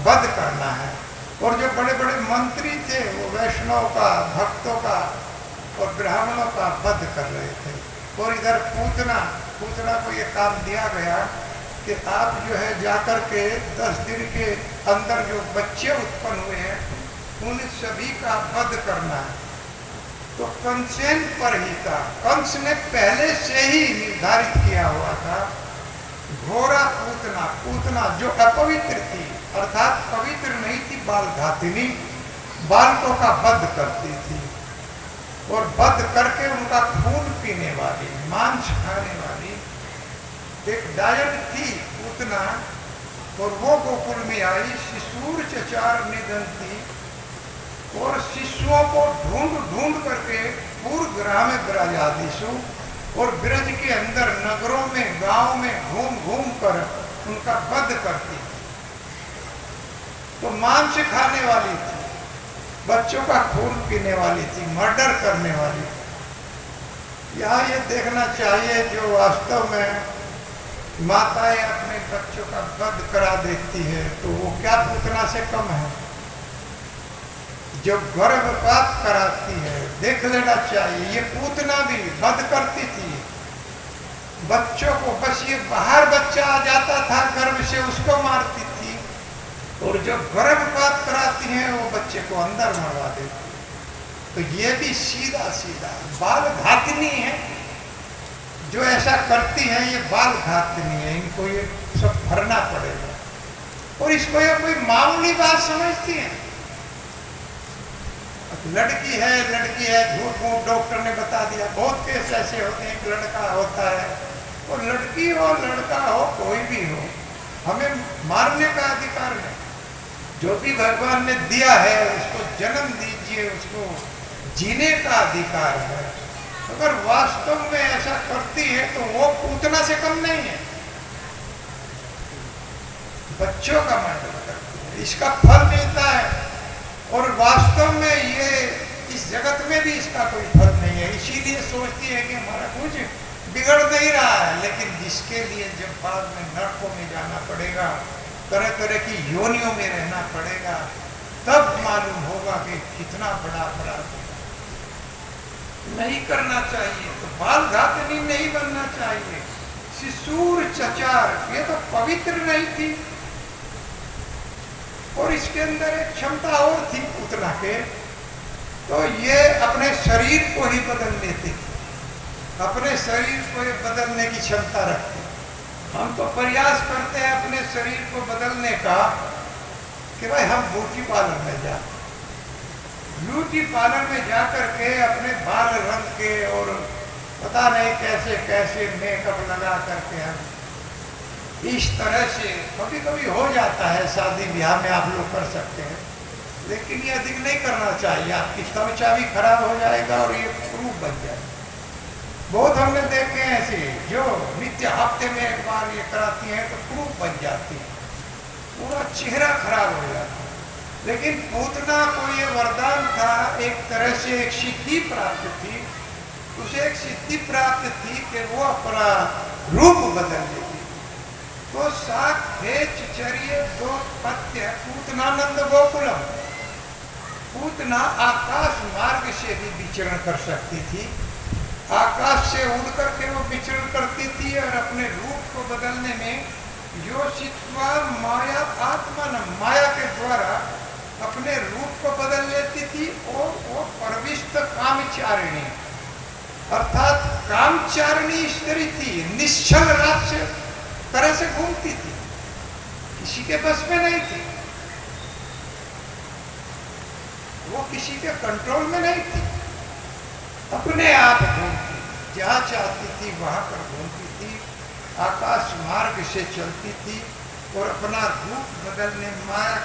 वध करना है। और जो बड़े बड़े मंत्री थे वो वैष्णव का, भक्तों का और ब्राह्मणों का वध कर रहे थे। और इधर पूतना को ये काम दिया गया कि आप जो है जाकर के 10 दिन के अंदर जो बच्चे उत्पन्न हुए हैं उन सभी का वध करना है। तो कंसेन पर ही था, कंस ने पहले से ही निर्धारित किया हुआ था। घोरा पूतना जो अपवित्र थी अर्थात पवित्र नहीं थी, बाल घातिनी, बालकों का वध करती थी और वध करके उनका खून पीने वाली, मांस खाने वाली एक डायन थी पूतना। और वो गोकुल में आई, शिशुर चचार निधन्ति, और शिशुओं को ढूंढ ढूंढ करके पूर्व ग्राम ब्रजादिषु, और ब्रज के अंदर नगरों में गांव में घूम घूम कर उनका वध करती। तो मांस खाने वाली थी, बच्चों का खून पीने वाली थी, मर्डर करने वाली। यहाँ ये देखना चाहिए जो वास्तव में माताएं अपने बच्चों का वध करा देती है तो वो क्या पूतना से कम है। जो गर्भपात कराती है देख लेना चाहिए, ये पूतना भी वध करती थी बच्चों को। बस ये बाहर बच्चा आ जाता था गर्भ से उसको मारती थी, और जो गर्भपात कराती हैं वो बच्चे को अंदर मरवा देती। तो ये भी सीधा सीधा बाल घातनी है, जो ऐसा करती हैं ये बाल घातनी है, इनको ये सब भरना पड़ेगा। और इसको ये कोई मामूली बात समझती है। लड़की है झूठ मूठ डॉक्टर ने बता दिया, बहुत केस ऐसे होते हैं कि लड़का होता है, और लड़की हो लड़का हो कोई भी हो, हमें मारने का अधिकार नहीं। जो भी भगवान ने दिया है उसको जन्म दीजिए, उसको जीने का अधिकार है। अगर वास्तव में ऐसा करती है तो वो पूतना से कम नहीं है, बच्चों का मर्डर करती है, इसका फल मिलता है। और वास्तव में ये इस जगत में भी इसका कोई फल नहीं है, इसीलिए सोचती है कि हमारा कुछ बिगड़ नहीं रहा है। लेकिन जिसके लिए जब बाद में नरकों में जाना पड़ेगा, तरह तरह की योनियों में रहना पड़ेगा, तब मालूम होगा कि कितना बड़ा अपराध नहीं करना चाहिए। तो बाल घातनी नहीं बनना चाहिए। शिशुर चचार, ये तो पवित्र नहीं थी। और इसके अंदर एक क्षमता और थी पूतना के, तो ये अपने शरीर को ही बदल लेती थी, अपने शरीर को ये बदलने की क्षमता रखती। हम तो प्रयास करते हैं अपने शरीर को बदलने का कि भाई हम ब्यूटी पार्लर में जाए, ब्यूटी पार्लर में जाकर के अपने बाल रंग के और पता नहीं कैसे कैसे मेकअप लगा करके हम इस तरह से कभी कभी हो जाता है, शादी ब्याह में आप लोग कर सकते हैं, लेकिन ये अधिक नहीं करना चाहिए। आपकी त्वचा भी खराब हो जाएगा और ये प्रूफ बन जाएगा। बहुत हमने देखे हैं ऐसे जो नित्य हफ्ते में एक बार ये कराती हैं तो प्रूफ बन जाती है, पूरा चेहरा खराब हो जाता है। लेकिन पूतना को ये वरदान था, एक तरह से एक सिद्धि प्राप्त थी, उसे एक सिद्धि प्राप्त थी कि वो अपना रूप बदल लेती। तो साखेच चरिये दो पत्य पूतनानंद गोकुलम। पूतना आकाश मार्ग से भी विचरण कर सकती थी, आकाश से उड़ करके वो विचरण करती थी और अपने रूप को बदलने में योषित्वा माया आत्मन, माया के द्वारा अपने रूप को बदल लेती थी। और वो परविष्ट कामचारिणी अर्थात कामचारिणी स्त्री थी, निश्चल रात से तरह से घूमती थी, किसी के बस में नहीं थी, वो किसी के कंट्रोल में नहीं थी, अपने आप घूमती, जहाँ चाहती थी वहां पर घूमती थी, आकाश मार्ग से चलती थी और अपना रूप बदलने, माया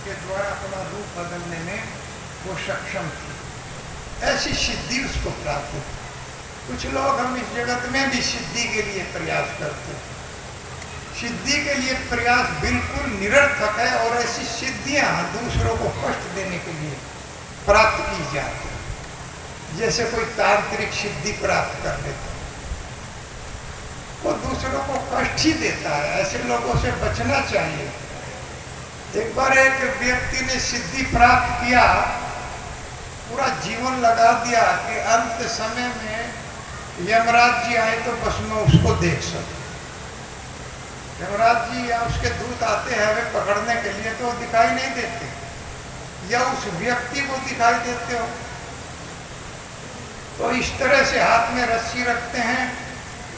के द्वारा अपना रूप बदलने में वो सक्षम थी। ऐसी सिद्धि उसको प्राप्त हुई। कुछ लोग हम इस जगत में भी सिद्धि के लिए प्रयास करते हैं, सिद्धि के लिए प्रयास बिल्कुल निरर्थक है और ऐसी सिद्धियां दूसरों को कष्ट देने के लिए प्राप्त की जाती है। जैसे कोई तांत्रिक सिद्धि प्राप्त कर लेता है, वो दूसरों को कष्ट ही देता है, ऐसे लोगों से बचना चाहिए। एक बार एक व्यक्ति ने सिद्धि प्राप्त किया, पूरा जीवन लगा दिया कि अंत समय में यमराज जी आए तो बस मैं उसको देख सकूं। यमराज जी या उसके दूत आते हैं वे पकड़ने के लिए तो दिखाई नहीं देते, या उस व्यक्ति को दिखाई देते हो, तो इस तरह से हाथ में रस्सी रखते हैं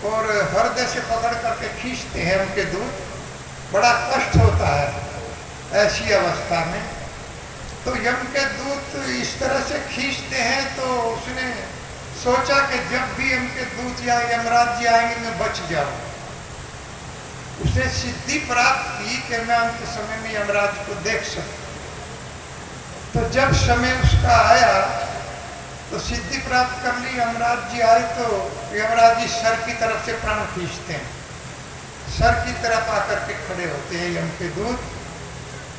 और हृदय से पकड़ करके खींचते हैं उनके दूत। बड़ा कष्ट होता है ऐसी अवस्था में। तो यम के दूत इस तरह से खींचते हैं तो उसने सोचा कि जब भी यम के दूत या यमराज जी आएंगे मैं बच जाऊं। उसने सिद्धि प्राप्त की कि मैं अंत समय में यमराज को देख सकूं। तो जब समय उसका आया तो सिद्धि प्राप्त कर ली, यमराज जी आए तो यमराज जी सर की तरफ से प्राण खींचते हैं, सर की तरफ आकर के खड़े होते हैं यम के दूत।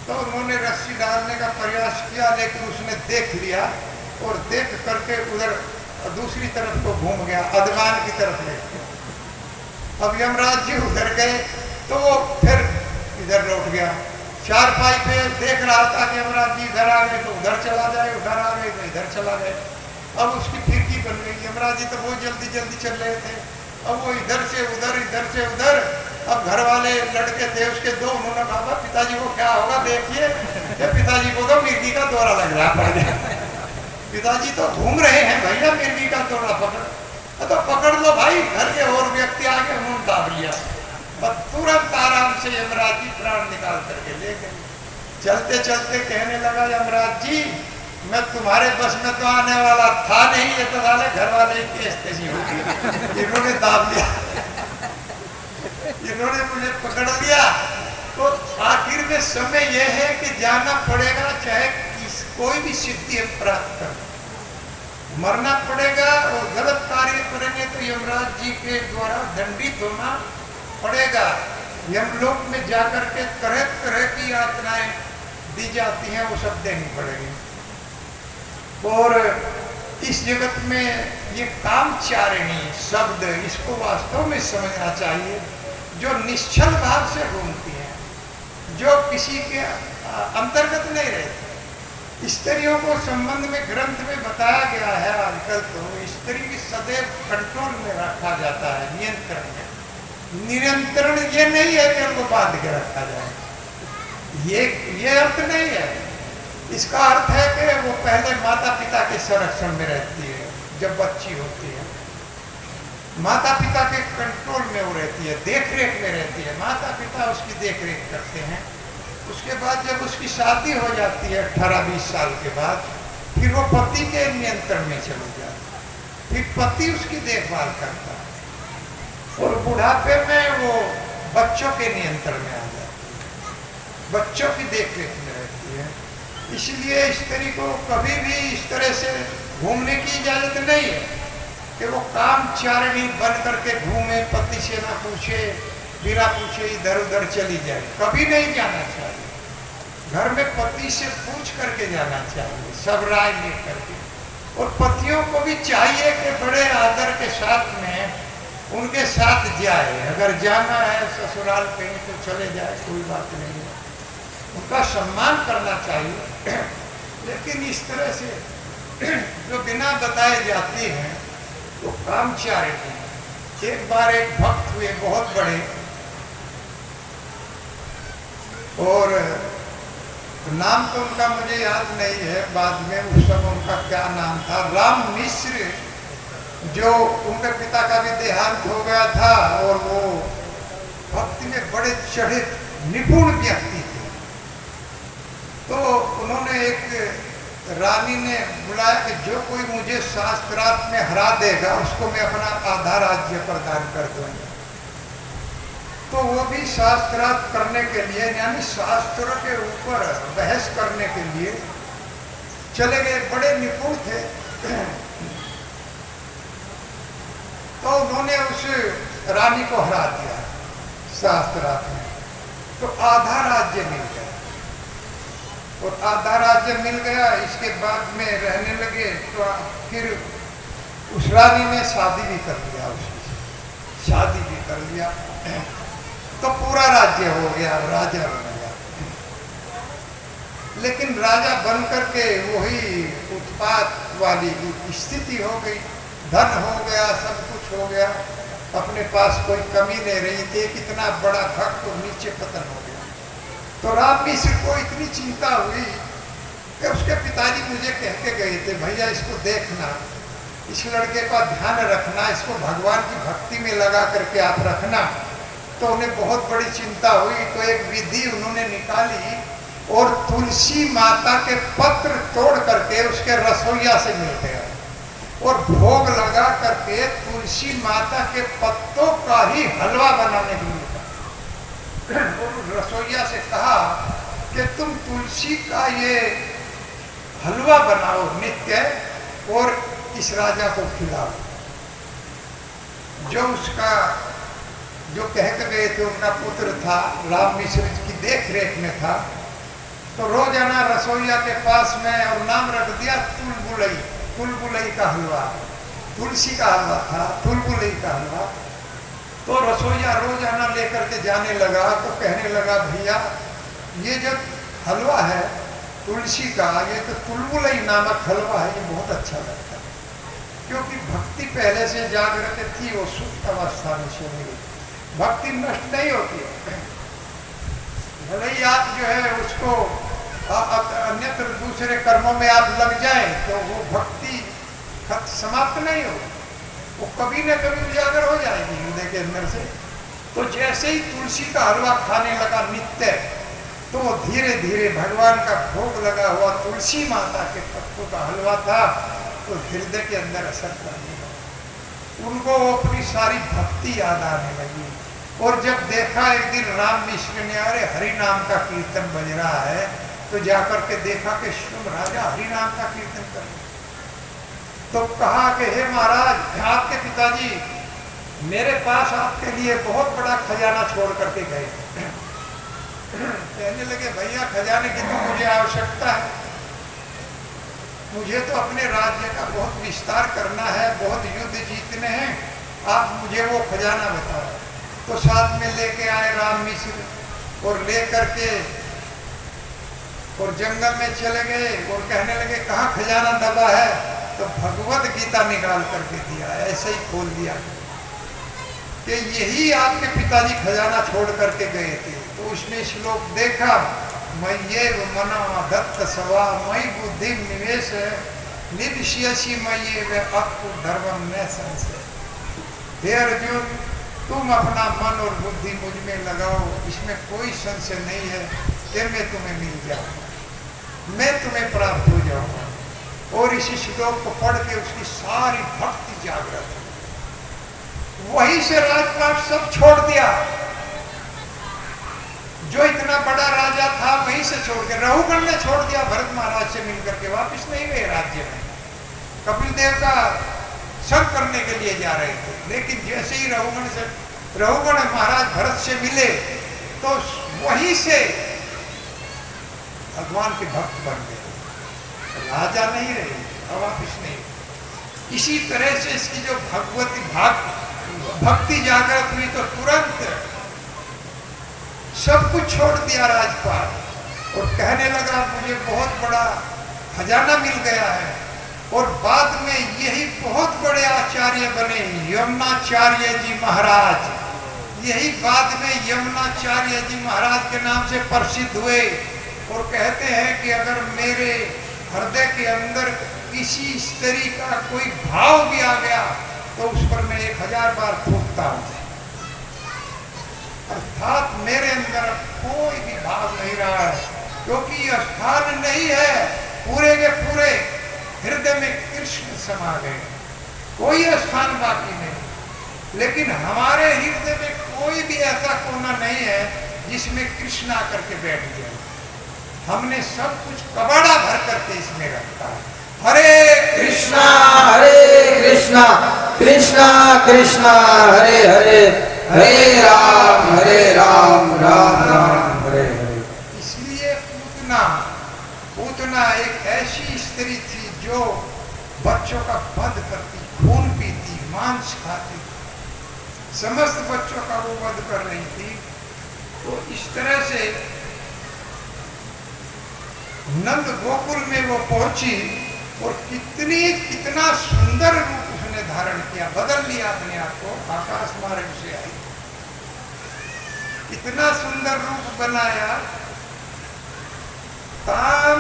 तो उन्होंने रस्सी डालने का प्रयास किया लेकिन उसने देख लिया और देख करके उधर दूसरी तरफ को घूम गया, अदमान की तरफ ले गया। अब यमराज जी उधर गए तो वो फिर इधर लौट गया। चारपाई पे देख रहा था कि यमराज जी इधर आ गए तो उधर चला जाए, उधर आ गए तो इधर चला गए। अब उसकी फिरकी बन गई। यमराज जी तो बहुत जल्दी जल्दी चल रहे थे, अब वो इधर से उधर, इधर से उधर। अब घर वाले लड़के थे उसके दो, उन्होंने कहा पिताजी को क्या होगा देखिए, पिताजी को तो मिर्गी का दौरा लग रहा पड़े। पिताजी तो घूम रहे हैं भैया, मिर्गी का दौरा पकड़, तो पकड़ लो भाई। घर के और व्यक्ति आगे उन्होंने दाब लिया और तुरंत आराम से यमराज जी प्राण निकाल करके ले गए। चलते चलते कहने लगा यमराज जी मैं तुम्हारे बस में तो आने वाला था नहीं, ये तो साले घर वाले केस तेजी हो गई, इन्होंने दाब लिया, इन्होंने मुझे पकड़ लिया। तो आखिर में समय यह है कि जाना पड़ेगा, चाहे कोई भी सिद्धि हम प्राप्त कर, मरना पड़ेगा। और गलत कार्य करेंगे तो यमराज जी के द्वारा दंडित होना पड़ेगा। यमलोक में जाकर के तरह तरह की यातनाएं दी जाती हैं, वो सब देनी पड़ेगी। और इस जगत में ये कामचारिणी शब्द, इसको वास्तव में समझना चाहिए, जो निश्चल भाव से घूमती हैं, जो किसी के अंतर्गत नहीं रहती। स्त्रियों को संबंध में ग्रंथ में बताया गया है, आजकल तो स्त्री की सदैव कंट्रोल में रखा जाता है, नियंत्रण में। नियंत्रण ये नहीं है कि उनको बांध के रखा जाए, ये अर्थ नहीं है। इसका अर्थ है कि वो पहले माता पिता के संरक्षण में रहती है, जब बच्ची होती है माता पिता के कंट्रोल में वो रहती है, देख रेख में रहती है, माता पिता उसकी देख रेख करते हैं। उसके बाद जब उसकी शादी हो जाती है 18-20 साल के बाद, फिर वो पति के नियंत्रण में चली जाती है, फिर पति उसकी देखभाल करता है। और बुढ़ापे में वो बच्चों के नियंत्रण में आ जाती है, बच्चों की देख रेख में रहती है। इसलिए स्त्री को कभी भी इस तरह से घूमने की इजाजत नहीं है कि वो कामचारिणी बन करके घूमे, पति से ना पूछे, बिना पूछे इधर उधर चली जाए, कभी नहीं जाना चाहिए। घर में पति से पूछ करके जाना चाहिए, सब राय लेकर के। और पतियों को भी चाहिए कि बड़े आदर के साथ में उनके साथ जाए। अगर जाना है ससुराल कहीं तो चले जाए, कोई बात नहीं है, उनका सम्मान करना चाहिए। लेकिन इस तरह से जो बिना बताए जाती हैं तो कामचारी हैं। एक बार एक भक्त हुए बहुत बड़े, और नाम तो उनका मुझे याद नहीं है, बाद में उस समय उनका क्या नाम था, राम मिश्र, जो उनके पिता का भी देहांत हो गया था, और वो भक्ति में बड़े चढ़े निपुण व्यक्ति थे। तो उन्होंने एक रानी ने बुलाया कि जो कोई मुझे शास्त्रार्थ में हरा देगा उसको मैं अपना आधा राज्य प्रदान कर दूंगा। तो वो भी शास्त्रार्थ करने के लिए, यानी शास्त्रों के ऊपर बहस करने के लिए चले गए, बड़े निपुण थे। तो उन्होंने उस रानी को हरा दिया शास्त्रार्थ में, तो आधा राज्य मिल गया, और आधा राज्य मिल गया। इसके बाद में रहने लगे, तो फिर उस रानी ने शादी भी कर लिया, उसकी शादी भी कर लिया, तो पूरा राज्य हो गया, राजा बन गया। लेकिन राजा बन करके वही उत्पात वाली स्थिति हो गई, धन हो गया, सब कुछ हो गया, अपने पास कोई कमी नहीं रही थी, कितना बड़ा भक्त तो नीचे पतन हो गया। तो राम मिश्र को इतनी चिंता हुई कि उसके पिताजी मुझे कह के गए थे, भैया इसको देखना, इस लड़के का ध्यान रखना, इसको भगवान की भक्ति में लगा करके आप रखना। तो उन्हें बहुत बड़ी चिंता हुई, तो एक विधि उन्होंने निकाली और तुलसी माता के पत्र तोड़ करके उसके रसोइया से मिल गया, और भोग लगा करके तुलसी माता के पत्तों का ही हलवा बनाने के लिए कहा। और रसोइया से कहा कि तुम तुलसी का ये हलवा बनाओ नित्य, और इस राजा को खिलाओ। जो उसका जो कह के गए थे उनका पुत्र था, राम मिश्र की देख रेख में था, तो रोजाना रसोइया के पास में, और नाम रख दिया तुलबुलई, तुलबुलई का हलवा, तुलसी का हलवा था, तुलबुलई का हलवा। तो रसोइया रोजाना लेकर के जाने लगा, तो कहने लगा भैया ये जो हलवा है तुलसी का, ये तो तुलबुलई नामक हलवा है, ये बहुत अच्छा लगता है, क्योंकि भक्ति पहले से जागृत थी, वो सुप्त अवस्था में से मिली, भक्ति नष्ट नहीं होती है। भले ही आप जो है उसको अन्यत्र दूसरे कर्मों में आप लग जाएं, तो वो भक्ति समाप्त नहीं हो, वो कभी न कभी उजागर हो जाएगी हृदय के अंदर से। तो जैसे ही तुलसी का हलवा खाने लगा नित्य, तो वो धीरे धीरे भगवान का भोग लगा हुआ तुलसी माता के पत्तों का हलवा था, तो हृदय के अंदर असर करने लगा, उनको अपनी सारी भक्ति याद आने लगी। और जब देखा एक दिन राम मिश्र ने, अरे हरि नाम का कीर्तन बज रहा है, तो जाकर के देखा कि शुभ राजा हरि नाम का कीर्तन कर रहे। तो कहा कि हे महाराज, आपके पिताजी मेरे पास आपके लिए बहुत बड़ा खजाना छोड़ करके गए। कहने लगे भैया खजाने की तो मुझे आवश्यकता है, मुझे तो अपने राज्य का बहुत विस्तार करना है, बहुत युद्ध जीतने हैं, आप मुझे वो खजाना बताओ। तो साथ में लेके आए राम मिश्र, और लेकर के और जंगल में चले गए, और कहने लगे कहाँ खजाना दबा है, तो भगवत गीता निकाल करके दिया, ऐसे ही खोल दिया कि यही आपके पिताजी खजाना छोड़ करके गए थे। तो उसने श्लोक देखा, मैं ये मना दत्त सवा मई बुद्धि निवेश निविष्यसी मैं ये अक्कु धर्मम न संशय। हे अर्जुन, तुम अपना मन और बुद्धि मुझ में लगाओ, इसमें कोई संशय नहीं है कि मैं तुम्हें मिल जाऊंगा, मैं तुम्हें प्राप्त हो जाऊंगा। और इसी श्लोक को पढ़ के उसकी सारी भक्ति जागृत हो, वहीं से राजपाट सब छोड़ दिया, जो इतना बड़ा राजा था वहीं से छोड़ के, रघुगण ने छोड़ दिया, भरत महाराज से मिलकर के वापिस नहीं गए राज्य में, कपिल देव का संग करने के लिए जा रहे थे। लेकिन जैसे ही रघुगण महाराज भरत से मिले, तो वहीं से भगवान के भक्त बन गए, राजा नहीं रहे, वापिस नहीं। इसी तरह से इसकी जो भगवती भाग भक्ति जागृत हुई तो तुरंत सब कुछ छोड़ दिया राजपाट और कहने लगा मुझे बहुत बड़ा खजाना मिल गया है। और बाद में यही बहुत बड़े आचार्य बने यमुनाचार्य जी महाराज। यही बाद में यमुनाचार्य जी महाराज के नाम से प्रसिद्ध हुए और कहते हैं कि अगर मेरे हृदय के अंदर किसी स्त्री का कोई भाव भी आ गया तो उस पर मैं 1000 बार फूंकता हूं। अर्थात मेरे अंदर कोई भी भाव नहीं रहा है, क्योंकि यह स्थान नहीं है, पूरे के पूरे हृदय में कृष्ण समा गए, कोई स्थान बाकी नहीं। लेकिन हमारे हृदय में कोई भी ऐसा कोना नहीं है जिसमें कृष्ण आकर के बैठ जाए। हमने सब कुछ कबाड़ा भर करके इसमें रखा है। हरे कृष्णा कृष्णा कृष्णा हरे हरे, हरे राम राम राम हरे हरे। इसलिए पूतना एक ऐसी स्त्री थी जो बच्चों का वध करती, खून पीती, मांस खाती, समस्त बच्चों का वो वध कर रही थी। तो इस तरह से नंद गोकुल में वो पहुंची और कितना सुंदर रूप उसने धारण किया, बदल लिया अपने आप को, आकाश मार्ग से आई, इतना सुंदर रूप बनाया। ताम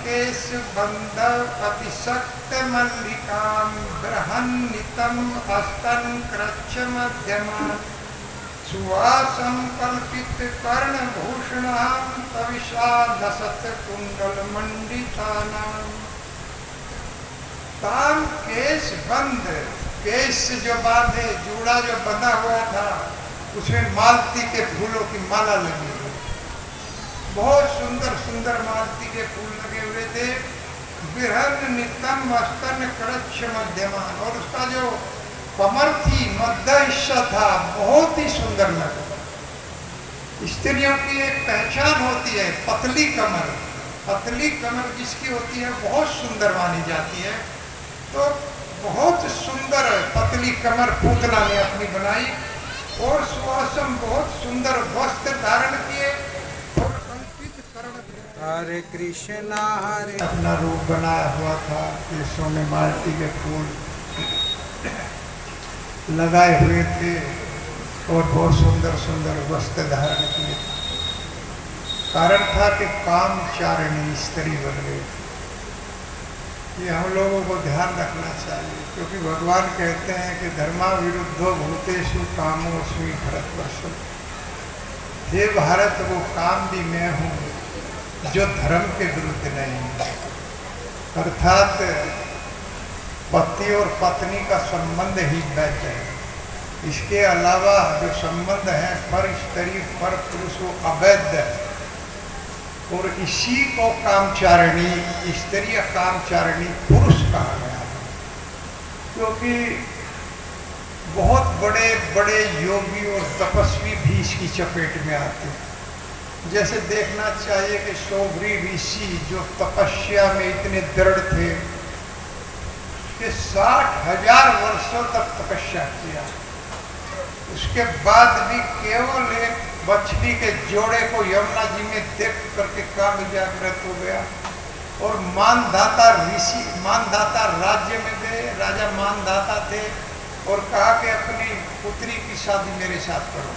केश बंधव अतिशक्त मल्लिकाम बृहन्नितम हस्तन कृच्छ मध्यमा सुवासम कल्पित कर्ण भूषणाम तविषा नसत कुंडल मंडितानाम। ताम केश बंध, केश जो बांधे, जूड़ा जो बंधा हुआ था उसमें मालती के फूलों की माला लगी हुई, बहुत सुंदर सुंदर मालती के फूल लगे हुए थे। बृहन नितम स्तन कृच्छ मध्यमान, और उसका जो कमर थी, मध्य हिस्सा था, बहुत ही सुंदर लगा। स्त्रियों की एक पहचान होती है पतली कमर, पतली कमर जिसकी होती है बहुत सुंदर मानी जाती है। तो बहुत सुंदर पतली कमर पूतना ने अपनी बनाई और सुहासम बहुत सुंदर वस्त्र धारण किए और अंकित कर्ण, हरे कृष्णा हरे, अपना रूप बनाया हुआ था, केशों में मालती के फूल लगाए हुए थे और बहुत सुंदर सुंदर वस्त्र धारण किए। कारण था कि कामचारिणी स्त्री बन गई। ये हम लोगों को ध्यान रखना चाहिए, क्योंकि भगवान कहते हैं कि धर्मा विरुद्धो भूतेषु कामोऽस्मि भरतवर्षम। हे भारत, वो काम भी मैं हूँ जो धर्म के विरुद्ध नहीं है। अर्थात पति और पत्नी का संबंध ही वैध है, इसके अलावा जो संबंध है पर स्त्री पर पुरुष वो अवैध है। और इसी को कामचारिणी स्त्री या कामचारिणी पुरुष कहा गया, क्योंकि बहुत बड़े बड़े योगी और तपस्वी भी इसकी चपेट में आते हैं। जैसे देखना चाहिए कि सौभरी ऋषि जो तपस्या में इतने दृढ़ थे कि 60,000 वर्षों तक तपस्या किया, उसके बाद भी केवल एक बछड़ी के जोड़े को यमुना जी में देख करके काम जागृत हो गया। और मानधाता ऋषि, मानधाता राज्य में गए, राजा मानधाता थे और कहा कि अपनी पुत्री की शादी मेरे साथ करो।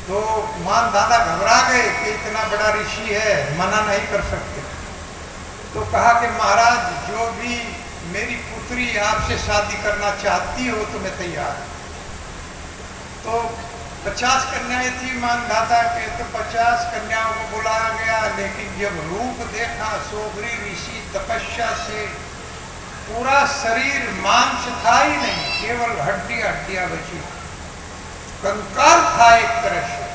तो मानधाता घबरा गए कि इतना बड़ा ऋषि है, मना नहीं कर सकते। तो कहा कि महाराज, जो भी मेरी पुत्री आपसे शादी करना चाहती हो तो मैं तैयार हूं। तो 50 कन्याएं थी मानधाता के, तो 50 कन्याओं को बुलाया गया। लेकिन जब रूप देखा सौभरी ऋषि तपस्या से पूरा शरीर मांस था ही नहीं, केवल हड्डियां बची, कंकाल था एक तरह से।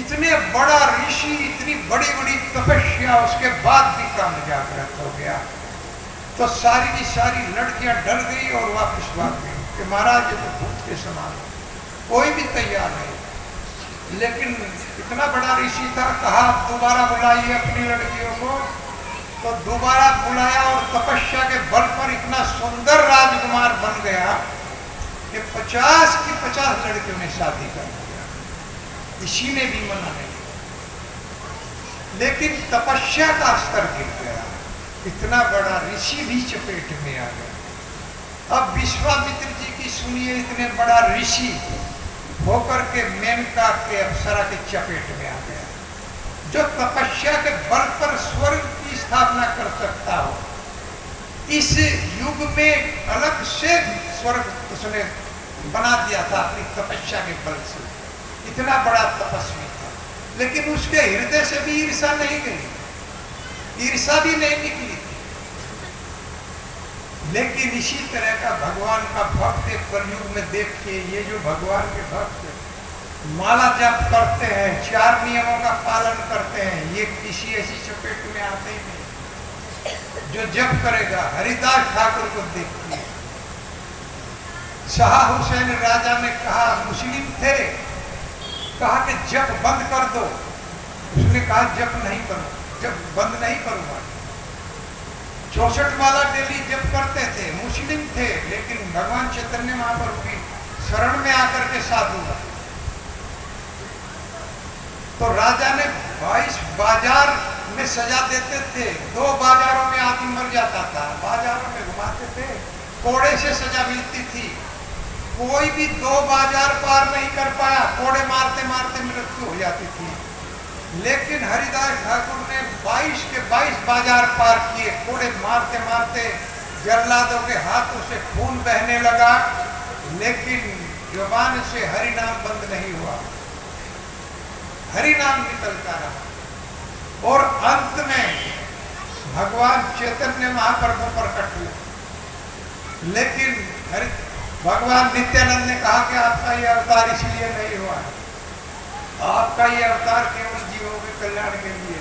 इतने बड़ा ऋषि, इतनी बड़ी बड़ी तपस्या, उसके बाद भी काम जागृत हो गया। तो सारी की सारी लड़कियां डर गई और वापस भाग गई कि महाराज ये तो भूत के समान, कोई भी तैयार नहीं। लेकिन इतना बड़ा ऋषि था, कहा दोबारा बुलाइए अपनी लड़कियों को। तो दोबारा बुलाया और तपस्या के बल पर इतना सुंदर राजकुमार बन गया कि 50 की 50 लड़कियों ने शादी कर दिया। इसी ने भी मना नहीं, लेकिन तपस्या का स्तर गिर गया, इतना बड़ा ऋषि भी चपेट में आ गया। अब विश्वामित्र जी की सुनिए, इतने बड़ा ऋषि होकर के मेनका के अप्सरा के चपेट में आ गया, जो तपस्या के बल पर स्वर्ग की स्थापना कर सकता हो। इस युग में अलग से स्वर्ग उसने बना दिया था अपनी तपस्या के बल से, इतना बड़ा तपस्वी था। लेकिन उसके हृदय से भी ईर्षा नहीं गई, ईर्षा भी नहीं निकली थी। लेकिन इसी तरह का भगवान का भक्त एक कलयुग में देखिए, ये जो भगवान के भक्त माला जप करते हैं, 4 नियमों का पालन करते हैं, ये किसी ऐसी चपेट में आते ही नहीं। जो जप करेगा, हरिदास ठाकुर को देखिए, शाह हुसैन राजा ने कहा, मुस्लिम थे, कहा कि जप बंद कर दो। उसने कहा जप नहीं करो, जप बंद नहीं करूंगा। 64 माला डेली जप करते थे, मुस्लिम थे, लेकिन भगवान चैतन्य महाप्रभु की शरण में आकर के साधु हुआ। तो राजा ने 22 बाजार में सजा देते थे, 2 बाजारों में आदमी मर जाता था, बाजारों में घुमाते थे, कोड़े से सजा मिलती थी। कोई भी 2 बाजार पार नहीं कर पाया, कोड़े मारते मारते मृत्यु हो जाती थी। लेकिन हरिदास ठाकुर ने 22 के 22 बाजार पार किए, कोड़े मारते मारते जल्लादों के हाथों से खून बहने लगा, लेकिन जुबान से हरि नाम बंद नहीं हुआ, हरि नाम निकलता रहा। और अंत में भगवान चैतन्य महाप्रभु प्रकट हुए। लेकिन भगवान नित्यानंद ने कहा कि आपका ये अवतार इसलिए नहीं हुआ, आपका ये अवतार केवल जीवों के कल्याण के लिए।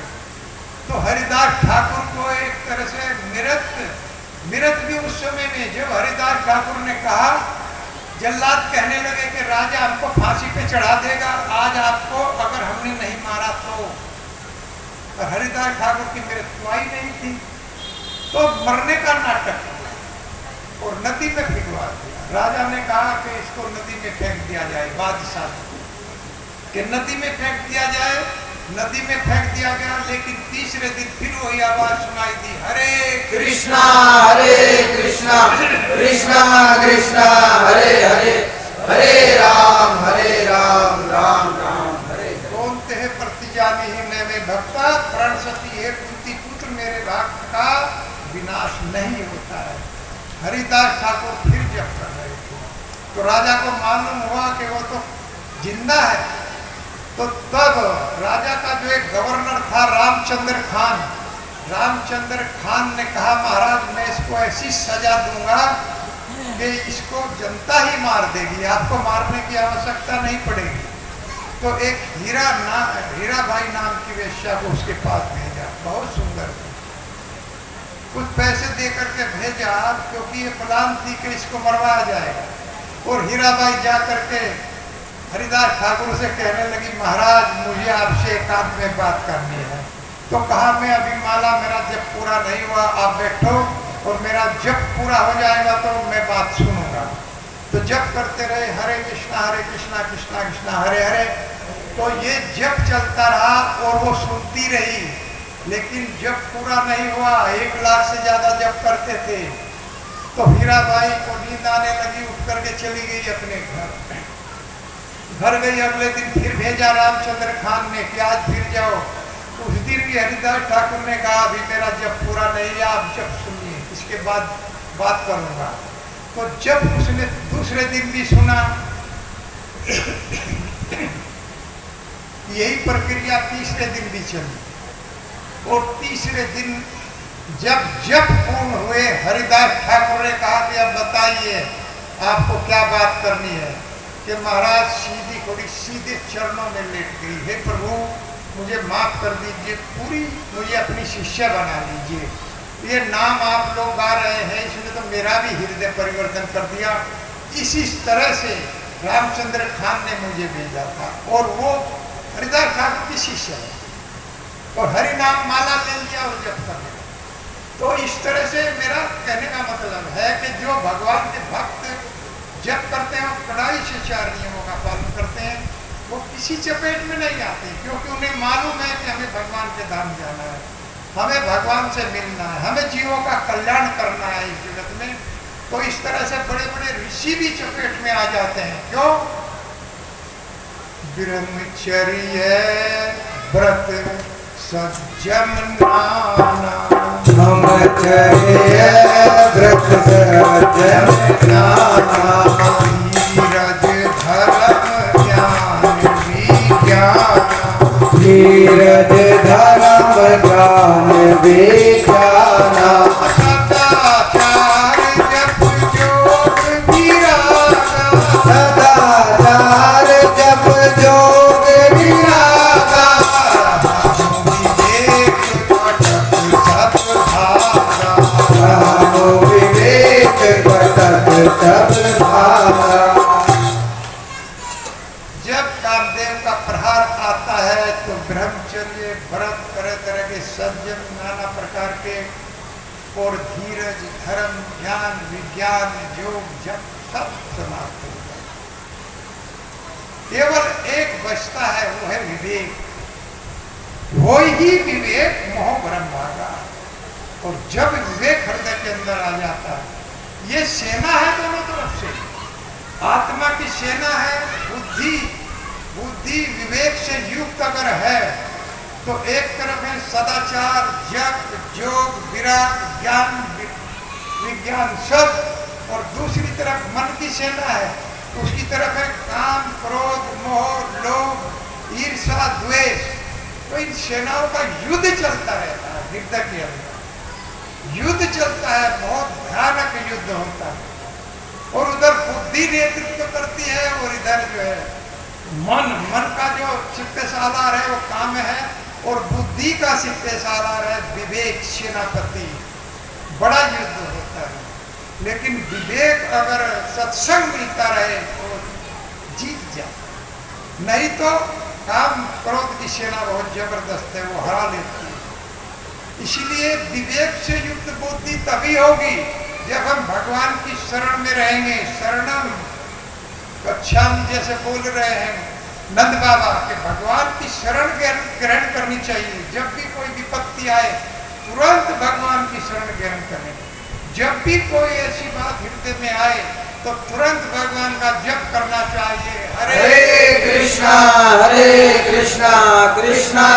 तो हरिदास ठाकुर को एक तरह से मिरत भी उस समय में, जब हरिदास ठाकुर ने कहा, जल्लाद कहने लगे कि राजा हमको फांसी पे चढ़ा देगा आज आपको, अगर हमने नहीं मारा तो। और हरिदास ठाकुर की मृत्यु ही नहीं थी, तो मरने का नाटक किया और नदी में भिगवा दिया। राजा ने कहा कि इसको नदी में फेंक दिया जाए, बादशाह कि नदी में फेंक दिया जाए। नदी में फेंक दिया गया, लेकिन तीसरे दिन फिर वही आवाज सुनाई दी, हरे कृष्णा कृष्णा कृष्णा हरे हरे, हरे राम राम राम हरे। कौनते है प्रतिजानी ही मैं भक्ता, प्रणसती है कुंती पुत्र, मेरे भक्त का विनाश नहीं होता है। हरिदास ठाकुर फिर जप कर रहे थे, तो राजा को मालूम हुआ कि वो तो जिंदा है। तो तब राजा का जो एक गवर्नर था रामचंद्र खान ने कहा, महाराज मैं इसको ऐसी सजा दूंगा कि इसको जनता ही मार देगी, आपको मारने की आवश्यकता नहीं पड़ेगी। तो एक हीरा भाई नाम की वेश्या को उसके पास भेजा, बहुत सुंदर थी, कुछ पैसे दे करके भेजा, क्योंकि ये प्लान थी कि इसको मरवाया जाएगा। और हीराबाई जा करके हरिदास ठाकुर से कहने लगी, महाराज मुझे आपसे एकांत में बात करनी है। तो कहा, मैं अभी माला मेरा जब पूरा नहीं हुआ, आप बैठो और मेरा जब पूरा हो जाएगा तो मैं बात सुनूंगा। तो जप करते रहे, हरे कृष्णा कृष्णा कृष्णा हरे हरे। तो ये जप चलता रहा और वो सुनती रही, लेकिन जब पूरा नहीं हुआ, 1 लाख से ज्यादा जप करते थे। तो हीराबाई को नींद आने लगी, उठ करके चली गई अपने घर गई। अगले दिन फिर भेजा रामचंद्र खान ने कि आज फिर जाओ। उस दिन भी हरिदास ठाकुर ने कहा, अभी मेरा जब पूरा नहीं है, आप जब सुनिए, इसके बाद बात करूंगा। तो जब उसने दूसरे दिन भी सुना, यही प्रक्रिया तीसरे दिन भी चली। और तीसरे दिन जब पूर्ण हुए, हरिदास ठाकुर ने कहा कि अब बताइए आपको क्या बात करनी है। कि महाराज सीधे चरणों में लेट गई, हे प्रभु मुझे माफ कर दीजिए, पूरी मुझे अपनी शिष्या बना लीजिए। ये नाम आप लोग गा रहे हैं, इसने तो मेरा भी हृदय परिवर्तन कर दिया। इसी तरह से रामचंद्र खान ने मुझे भेजा था, और वो हरिदास ठाकुर की शिष्य है। और हरि नाम माला ले लिया और जप कर लिया। तो इस तरह से मेरा कहने का मतलब है कि जो भगवान के भक्त जब करते हैं वो कड़ाई से 4 नियमों का पालन करते हैं, वो किसी चपेट में नहीं आते, क्योंकि उन्हें मालूम है कि हमें भगवान के धाम जाना है, हमें भगवान से मिलना है, हमें जीवों का कल्याण करना है इस जगत में। तो इस तरह से बड़े बड़े ऋषि भी चपेट में आ जाते हैं। क्यों? ब्रह्मचर्य व्रत सज्जन नाना, ब्रह्मचर्य व्रत सज्जन नाना, धीरज धर्म ज्ञान धीरज धर्म ज्ञान विज्ञान, विज्ञाना, सदाचार जप योग विरागा, सदाचार जप जोग विरागा, विवेक कटक विवेक सत भागा, कटक सब भागा। जब कामदेव का प्रहार आता है तो ब्रह्मचर्य व्रत तरह तरह के संयम नाना प्रकार के और धीरज धर्म ज्ञान विज्ञान योग जप सब समाप्त हो जाए। केवल एक बचता है, वो है विवेक। वो ही विवेक मोह ब्रह्म भागा। और जब विवेक हृदय के अंदर आ जाता है, ये सेना है दोनों तरफ से, आत्मा की सेना है। बुद्धि विवेक से युक्त अगर है तो एक तरफ है सदाचार जप योग विराग ज्ञान विज्ञान सब, और दूसरी तरफ मन की सेना है, उसकी तरफ है काम क्रोध मोह लोभ ईर्ष्या द्वेष। तो इन सेनाओं का युद्ध चलता रहता है हृदय के अंदर, युद्ध चलता है, बहुत भयानक युद्ध होता है। और उधर बुद्धि नेतृत्व करती है और इधर जो है मन का जो चित्त सालार है वो काम है, और बुद्धि का चित्त सालार है विवेक सेनापति। बड़ा युद्ध होता है, लेकिन विवेक अगर सत्संग मिलता रहे तो जीत जाए, नहीं तो काम क्रोध की सेना बहुत जबरदस्त है, वो हरा लेती है। इसीलिए विवेक से युक्त बुद्धि तभी होगी जब हम भगवान की शरण में रहेंगे। शरणम गच्छामि जैसे बोल रहे हैं नंद बाबा के, भगवान की शरण ग्रहण करनी चाहिए। जब भी कोई विपत्ति आए तुरंत भगवान की शरण ग्रहण करें। जब भी कोई ऐसी बात हृदय में आए तो तुरंत भगवान का जप करना चाहिए। हरे कृष्णा कृष्णा कृष्णा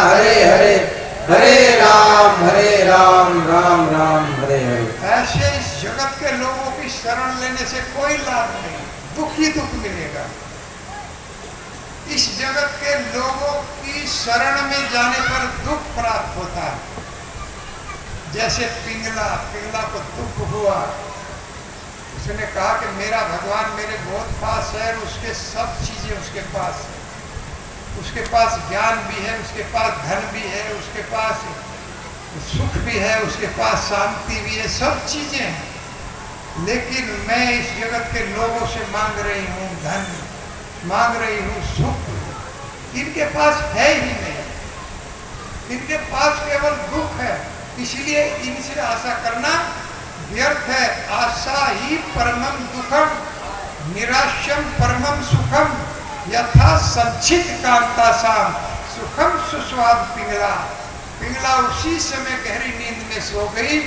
हरे हरे, हरे राम राम राम हरे हरे। ऐसे इस जगत के लोगों की शरण लेने से कोई लाभ नहीं, दुख ही दुख मिलेगा। इस जगत के लोगों की शरण में जाने पर दुख प्राप्त होता है। जैसे पिंगला को दुख हुआ, उसने कहा कि मेरा भगवान मेरे बहुत पास है, और उसके सब चीजें उसके पास है, उसके पास ज्ञान भी है, उसके पास धन भी है, उसके पास सुख भी है, उसके पास शांति भी है, सब चीजें हैं। लेकिन मैं इस जगत के लोगों से मांग रही हूँ धन, मांग रही हूँ सुख, इनके पास है ही नहीं, इनके पास केवल दुख है। इसलिए इनसे आशा करना व्यर्थ है। आशा ही परमम दुखम निराश्यम परमम सुखम यथा संचित कांतासाम सुखम सुस्वाद पिंगला। पिंगला उसी समय गहरी नींद में सो गई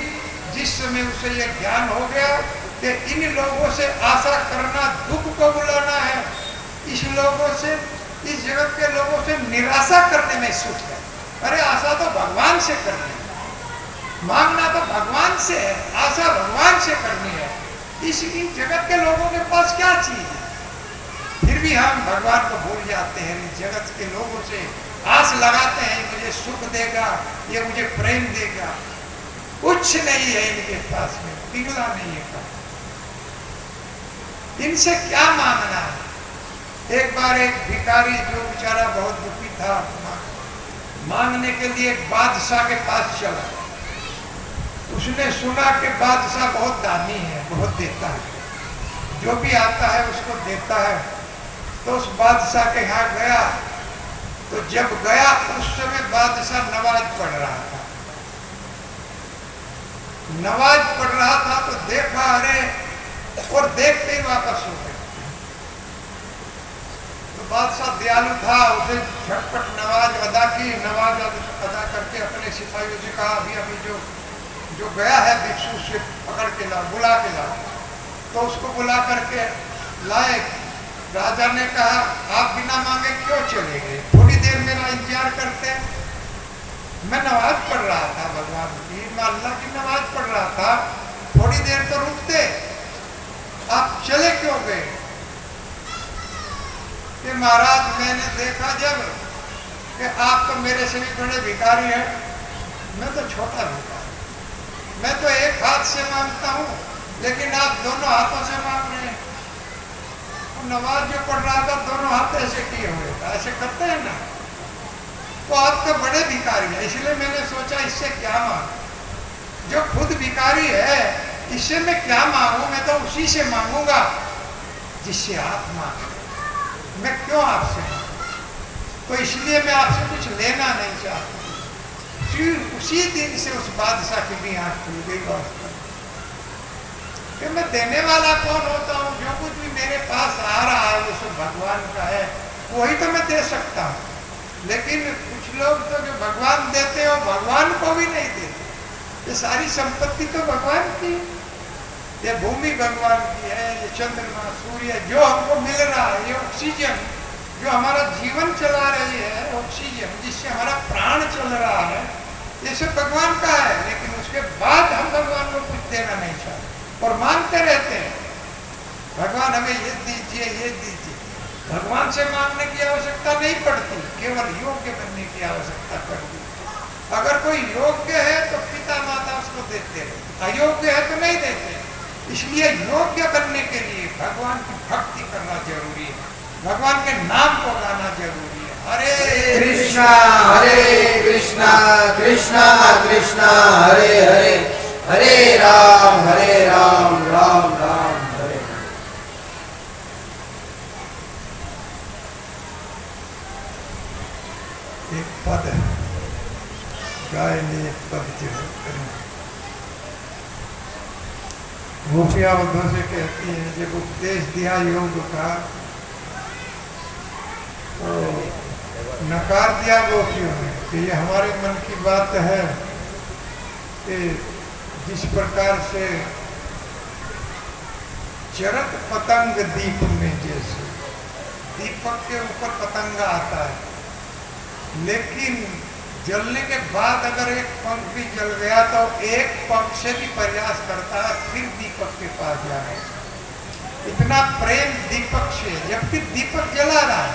जिस समय उसे यह ज्ञान हो गया कि इन लोगों से आशा करना दुख को बुलाना है। इस लोगों से, इस जगत के लोगों से निराशा करने में सुख है। अरे आशा तो भगवान से करनी है, मांगना तो भगवान से है, आशा भगवान से करनी है। इन जगत के लोगों के पास क्या चीज है? फिर भी हम भगवान को भूल जाते हैं। इस जगत के लोगों से आस लगाते हैं, मुझे सुख देगा, ये मुझे प्रेम देगा। कुछ नहीं है इनके पास में, पिघला नहीं है। इनसे क्या मांगना है? एक बार एक भिखारी जो बेचारा बहुत दुखी था, मांगने के लिए एक बादशाह के पास चला। उसने सुना कि बादशाह बहुत दानी है, बहुत देता है, जो भी आता है उसको देता है। तो उस बादशाह के यहाँ गया। तो जब गया उस समय बादशाह नमाज पढ़ रहा था। नमाज पढ़ रहा था तो देखा, अरे, और देखते ही वापस हो गए। तो बादशाह दयालु था, उसे झटपट नमाज अदा की। नमाज अदा करके अपने सिपाहियों से कहा, अभी अभी जो गया है भिक्षु से पकड़ के ला, बुला के ला। तो उसको बुला करके लाए। राजा ने कहा, आप बिना मांगे क्यों चले गए? थोड़ी देर मेरा इंतजार करते। मैं नमाज पढ़ रहा था भगवान की, मैं अल्लाह की नमाज पढ़ रहा था, थोड़ी देर तो रुकते, आप चले क्यों गए? कि महाराज, मैंने देखा जब कि आप तो मेरे से भी बड़े भिखारी हैं, मैं तो छोटा भिखारी, मैं तो एक हाथ से मांगता हूँ, लेकिन आप दोनों हाथों से मांग रहे हैं। नमाज जो पढ़ रहा था दोनों हाथ ऐसे किए हुए था, ऐसे करते हैं ना, तो आप तो बड़े भिखारी है, इसलिए मैंने सोचा इससे क्या मांगू। जो खुद भिखारी है इससे मैं क्या मांगू? मैं तो उसी से मांगूंगा जिससे आप मांगे। मैं क्यों आपसे मांगू? तो इसलिए मैं आपसे कुछ लेना नहीं चाहता। उसी दिन से उस बादशाह की भी आंख खुल गई वास्तव कि मैं देने वाला कौन होता हूँ? जो कुछ भी मेरे पास आ रहा है वो सब भगवान का है, वही तो मैं दे सकता हूँ। लेकिन कुछ लोग तो जो भगवान देते हो भगवान को भी नहीं देते। ये सारी संपत्ति तो भगवान की, ये भूमि भगवान की है, ये चंद्रमा सूर्य जो हमको मिल रहा है, ये ऑक्सीजन जो हमारा जीवन चला रही है, ऑक्सीजन जिससे हमारा प्राण चल रहा है, ये सब भगवान का है। लेकिन उसके बाद हम भगवान को कुछ देना नहीं चाहते और मांगते रहते हैं, भगवान हमें ये दीजिए, ये दीजिए। भगवान से मांगने की आवश्यकता नहीं पड़ती, केवल योग्य बनने की आवश्यकता पड़ती। अगर कोई योग्य है तो पिता माता उसको देते हैं, अयोग्य है तो नहीं देते। इसलिए योग्य बनने के लिए भगवान की भक्ति करना जरूरी है, भगवान के नाम को गाना जरूरी है। हरे कृष्णा कृष्णा कृष्णा हरे हरे, हरे राम राम राम हरे। एक पद है, गाय ने एक पद जो है, गोपियां उद्धव से कहती हैं, जब उपदेश दिया योग का तो नकार दिया गोपियों ने कि ये हमारे मन की बात है कि जिस प्रकार से चरत पतंग दीप में, जैसे दीपक के ऊपर पतंग आता है, लेकिन जलने के बाद अगर एक पंख भी जल गया तो एक पंख से भी प्रयास करता है फिर दीपक के पास जाने। इतना प्रेम दीपक से, जबकि दीपक जला रहा है,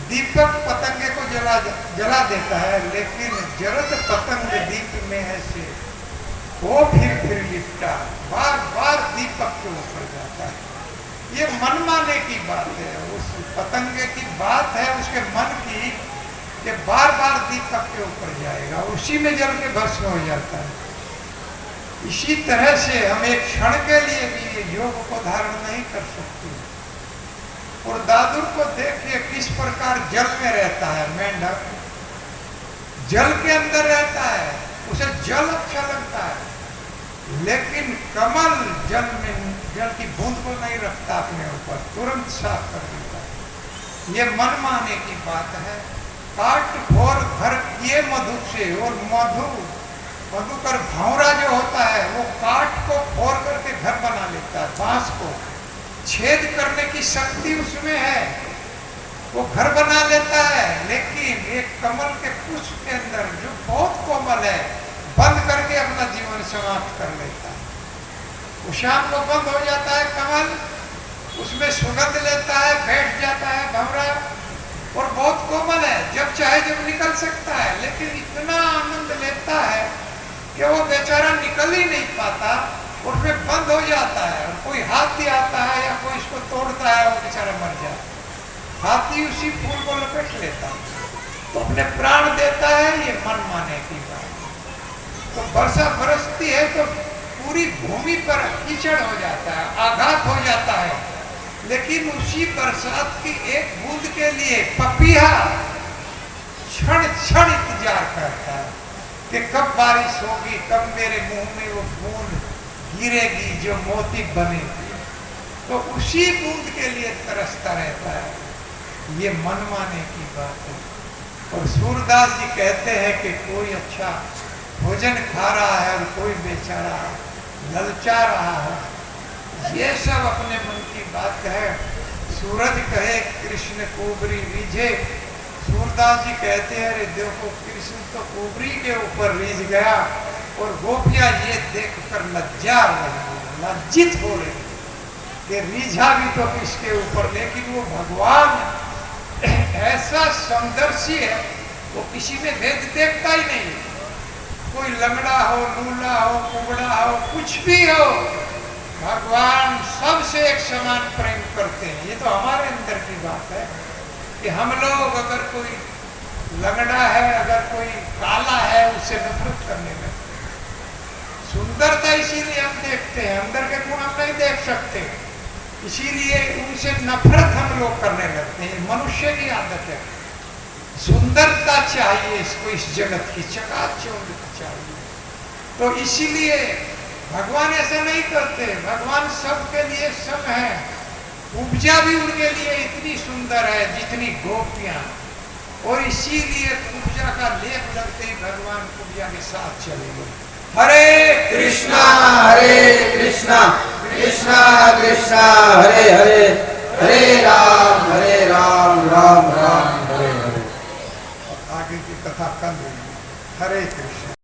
दीपक पतंगे को जला देता है, लेकिन जरत पतंग दीप में ऐसे वो फिर लिपटा, बार बार दीपक के ऊपर जाता है। ये मन माने की बात है, उस पतंगे की बात है, उसके मन की, कि बार बार दीपक के ऊपर जाएगा, उसी में जल के भस्म हो जाता है। इसी तरह से हम एक क्षण के लिए भी ये योग को धारण नहीं कर सकते। और दादुर को देखिए किस प्रकार जल में रहता है, मेंढक जल के अंदर रहता है, उसे जल अच्छा लगता है, लेकिन कमल जल की बूंद को नहीं रखता अपने ऊपर, तुरंत साफ कर देता है। ये मन माने की बात है। काट फोर घर किए मधु से, और मधुकर भौरा जो होता है वो काट को फोड़ करके घर बना लेता है, बांस को छेद करने की शक्ति उसमें है, वो घर बना लेता है। लेकिन एक कमल के पुष्प के अंदर जो बहुत कोमल है, बंद करके अपना जीवन समाप्त कर लेता है। वो शाम को बंद हो जाता है कमल, उसमें सुगंध लेता है, बैठ जाता है भंवरा, और बहुत कोमल है, जब चाहे जब निकल सकता है, लेकिन इतना आनंद लेता है कि वो बेचारा निकल ही नहीं पाता, उसमें बंद हो जाता है। और कोई हाथी आता है या कोई इसको तोड़ता है, वो बेचारा मर जाता है। हाथी उसी फूल को लपेट लेता है, तो अपने प्राण देता है। ये मन माने की बात। तो वर्षा बरसती है तो पूरी भूमि पर कीचड़ हो जाता है, आघात हो जाता है, लेकिन उसी बरसात की एक बूंद के लिए पपीहा क्षण क्षण इंतजार करता है। कि कब बारिश होगी, कब मेरे मुंह में वो बूंद गिरेगी जो मोती बनेगी। तो उसी बूंद के लिए तरसता रहता है। ये मनमाने की बात है। और सूरदास जी कहते हैं कि कोई अच्छा भोजन खा रहा है और कोई बेचारा ललचा रहा है। ये सब अपने मन की बात है। सूरज कहे कृष्ण कुबरी रीझे, सूरदास जी कहते हैं अरे देखो कृष्ण तो कुबरी के ऊपर रीझ गया और गोपियां ये देखकर लज्जित हो रही कि रीझा भी तो किसके ऊपर, लेकिन वो भगवान ऐसा सौंदर्य है, वो किसी में भेद देखता ही नहीं। कोई लंगड़ा हो, लूला हो, कुबड़ा हो, कुछ भी हो, भगवान सबसे एक समान प्रेम करते हैं। ये तो हमारे अंदर की बात है कि हम लोग अगर कोई लंगड़ा है, अगर कोई काला है, उससे नफरत करने लगते। सुंदरता इसीलिए हम देखते हैं, अंदर के गुण हम नहीं देख सकते, इसीलिए उनसे नफरत हम लोग करने लगते हैं। मनुष्य की आदत है। सुंदरता चाहिए इसको, इस जगत की चकाचौंध चाहिए। तो इसीलिए भगवान ऐसा नहीं करते। भगवान सबके लिए सम है। उपजा भी उनके लिए इतनी सुंदर है जितनी गोपियां, और इसीलिए उपजा का लेप लगते ही भगवान उपजा के साथ चले गए। हरे कृष्णा कृष्णा कृष्णा हरे हरे, हरे राम राम राम हरे हरे। आगे की कथा कल होगी। हरे कृष्ण।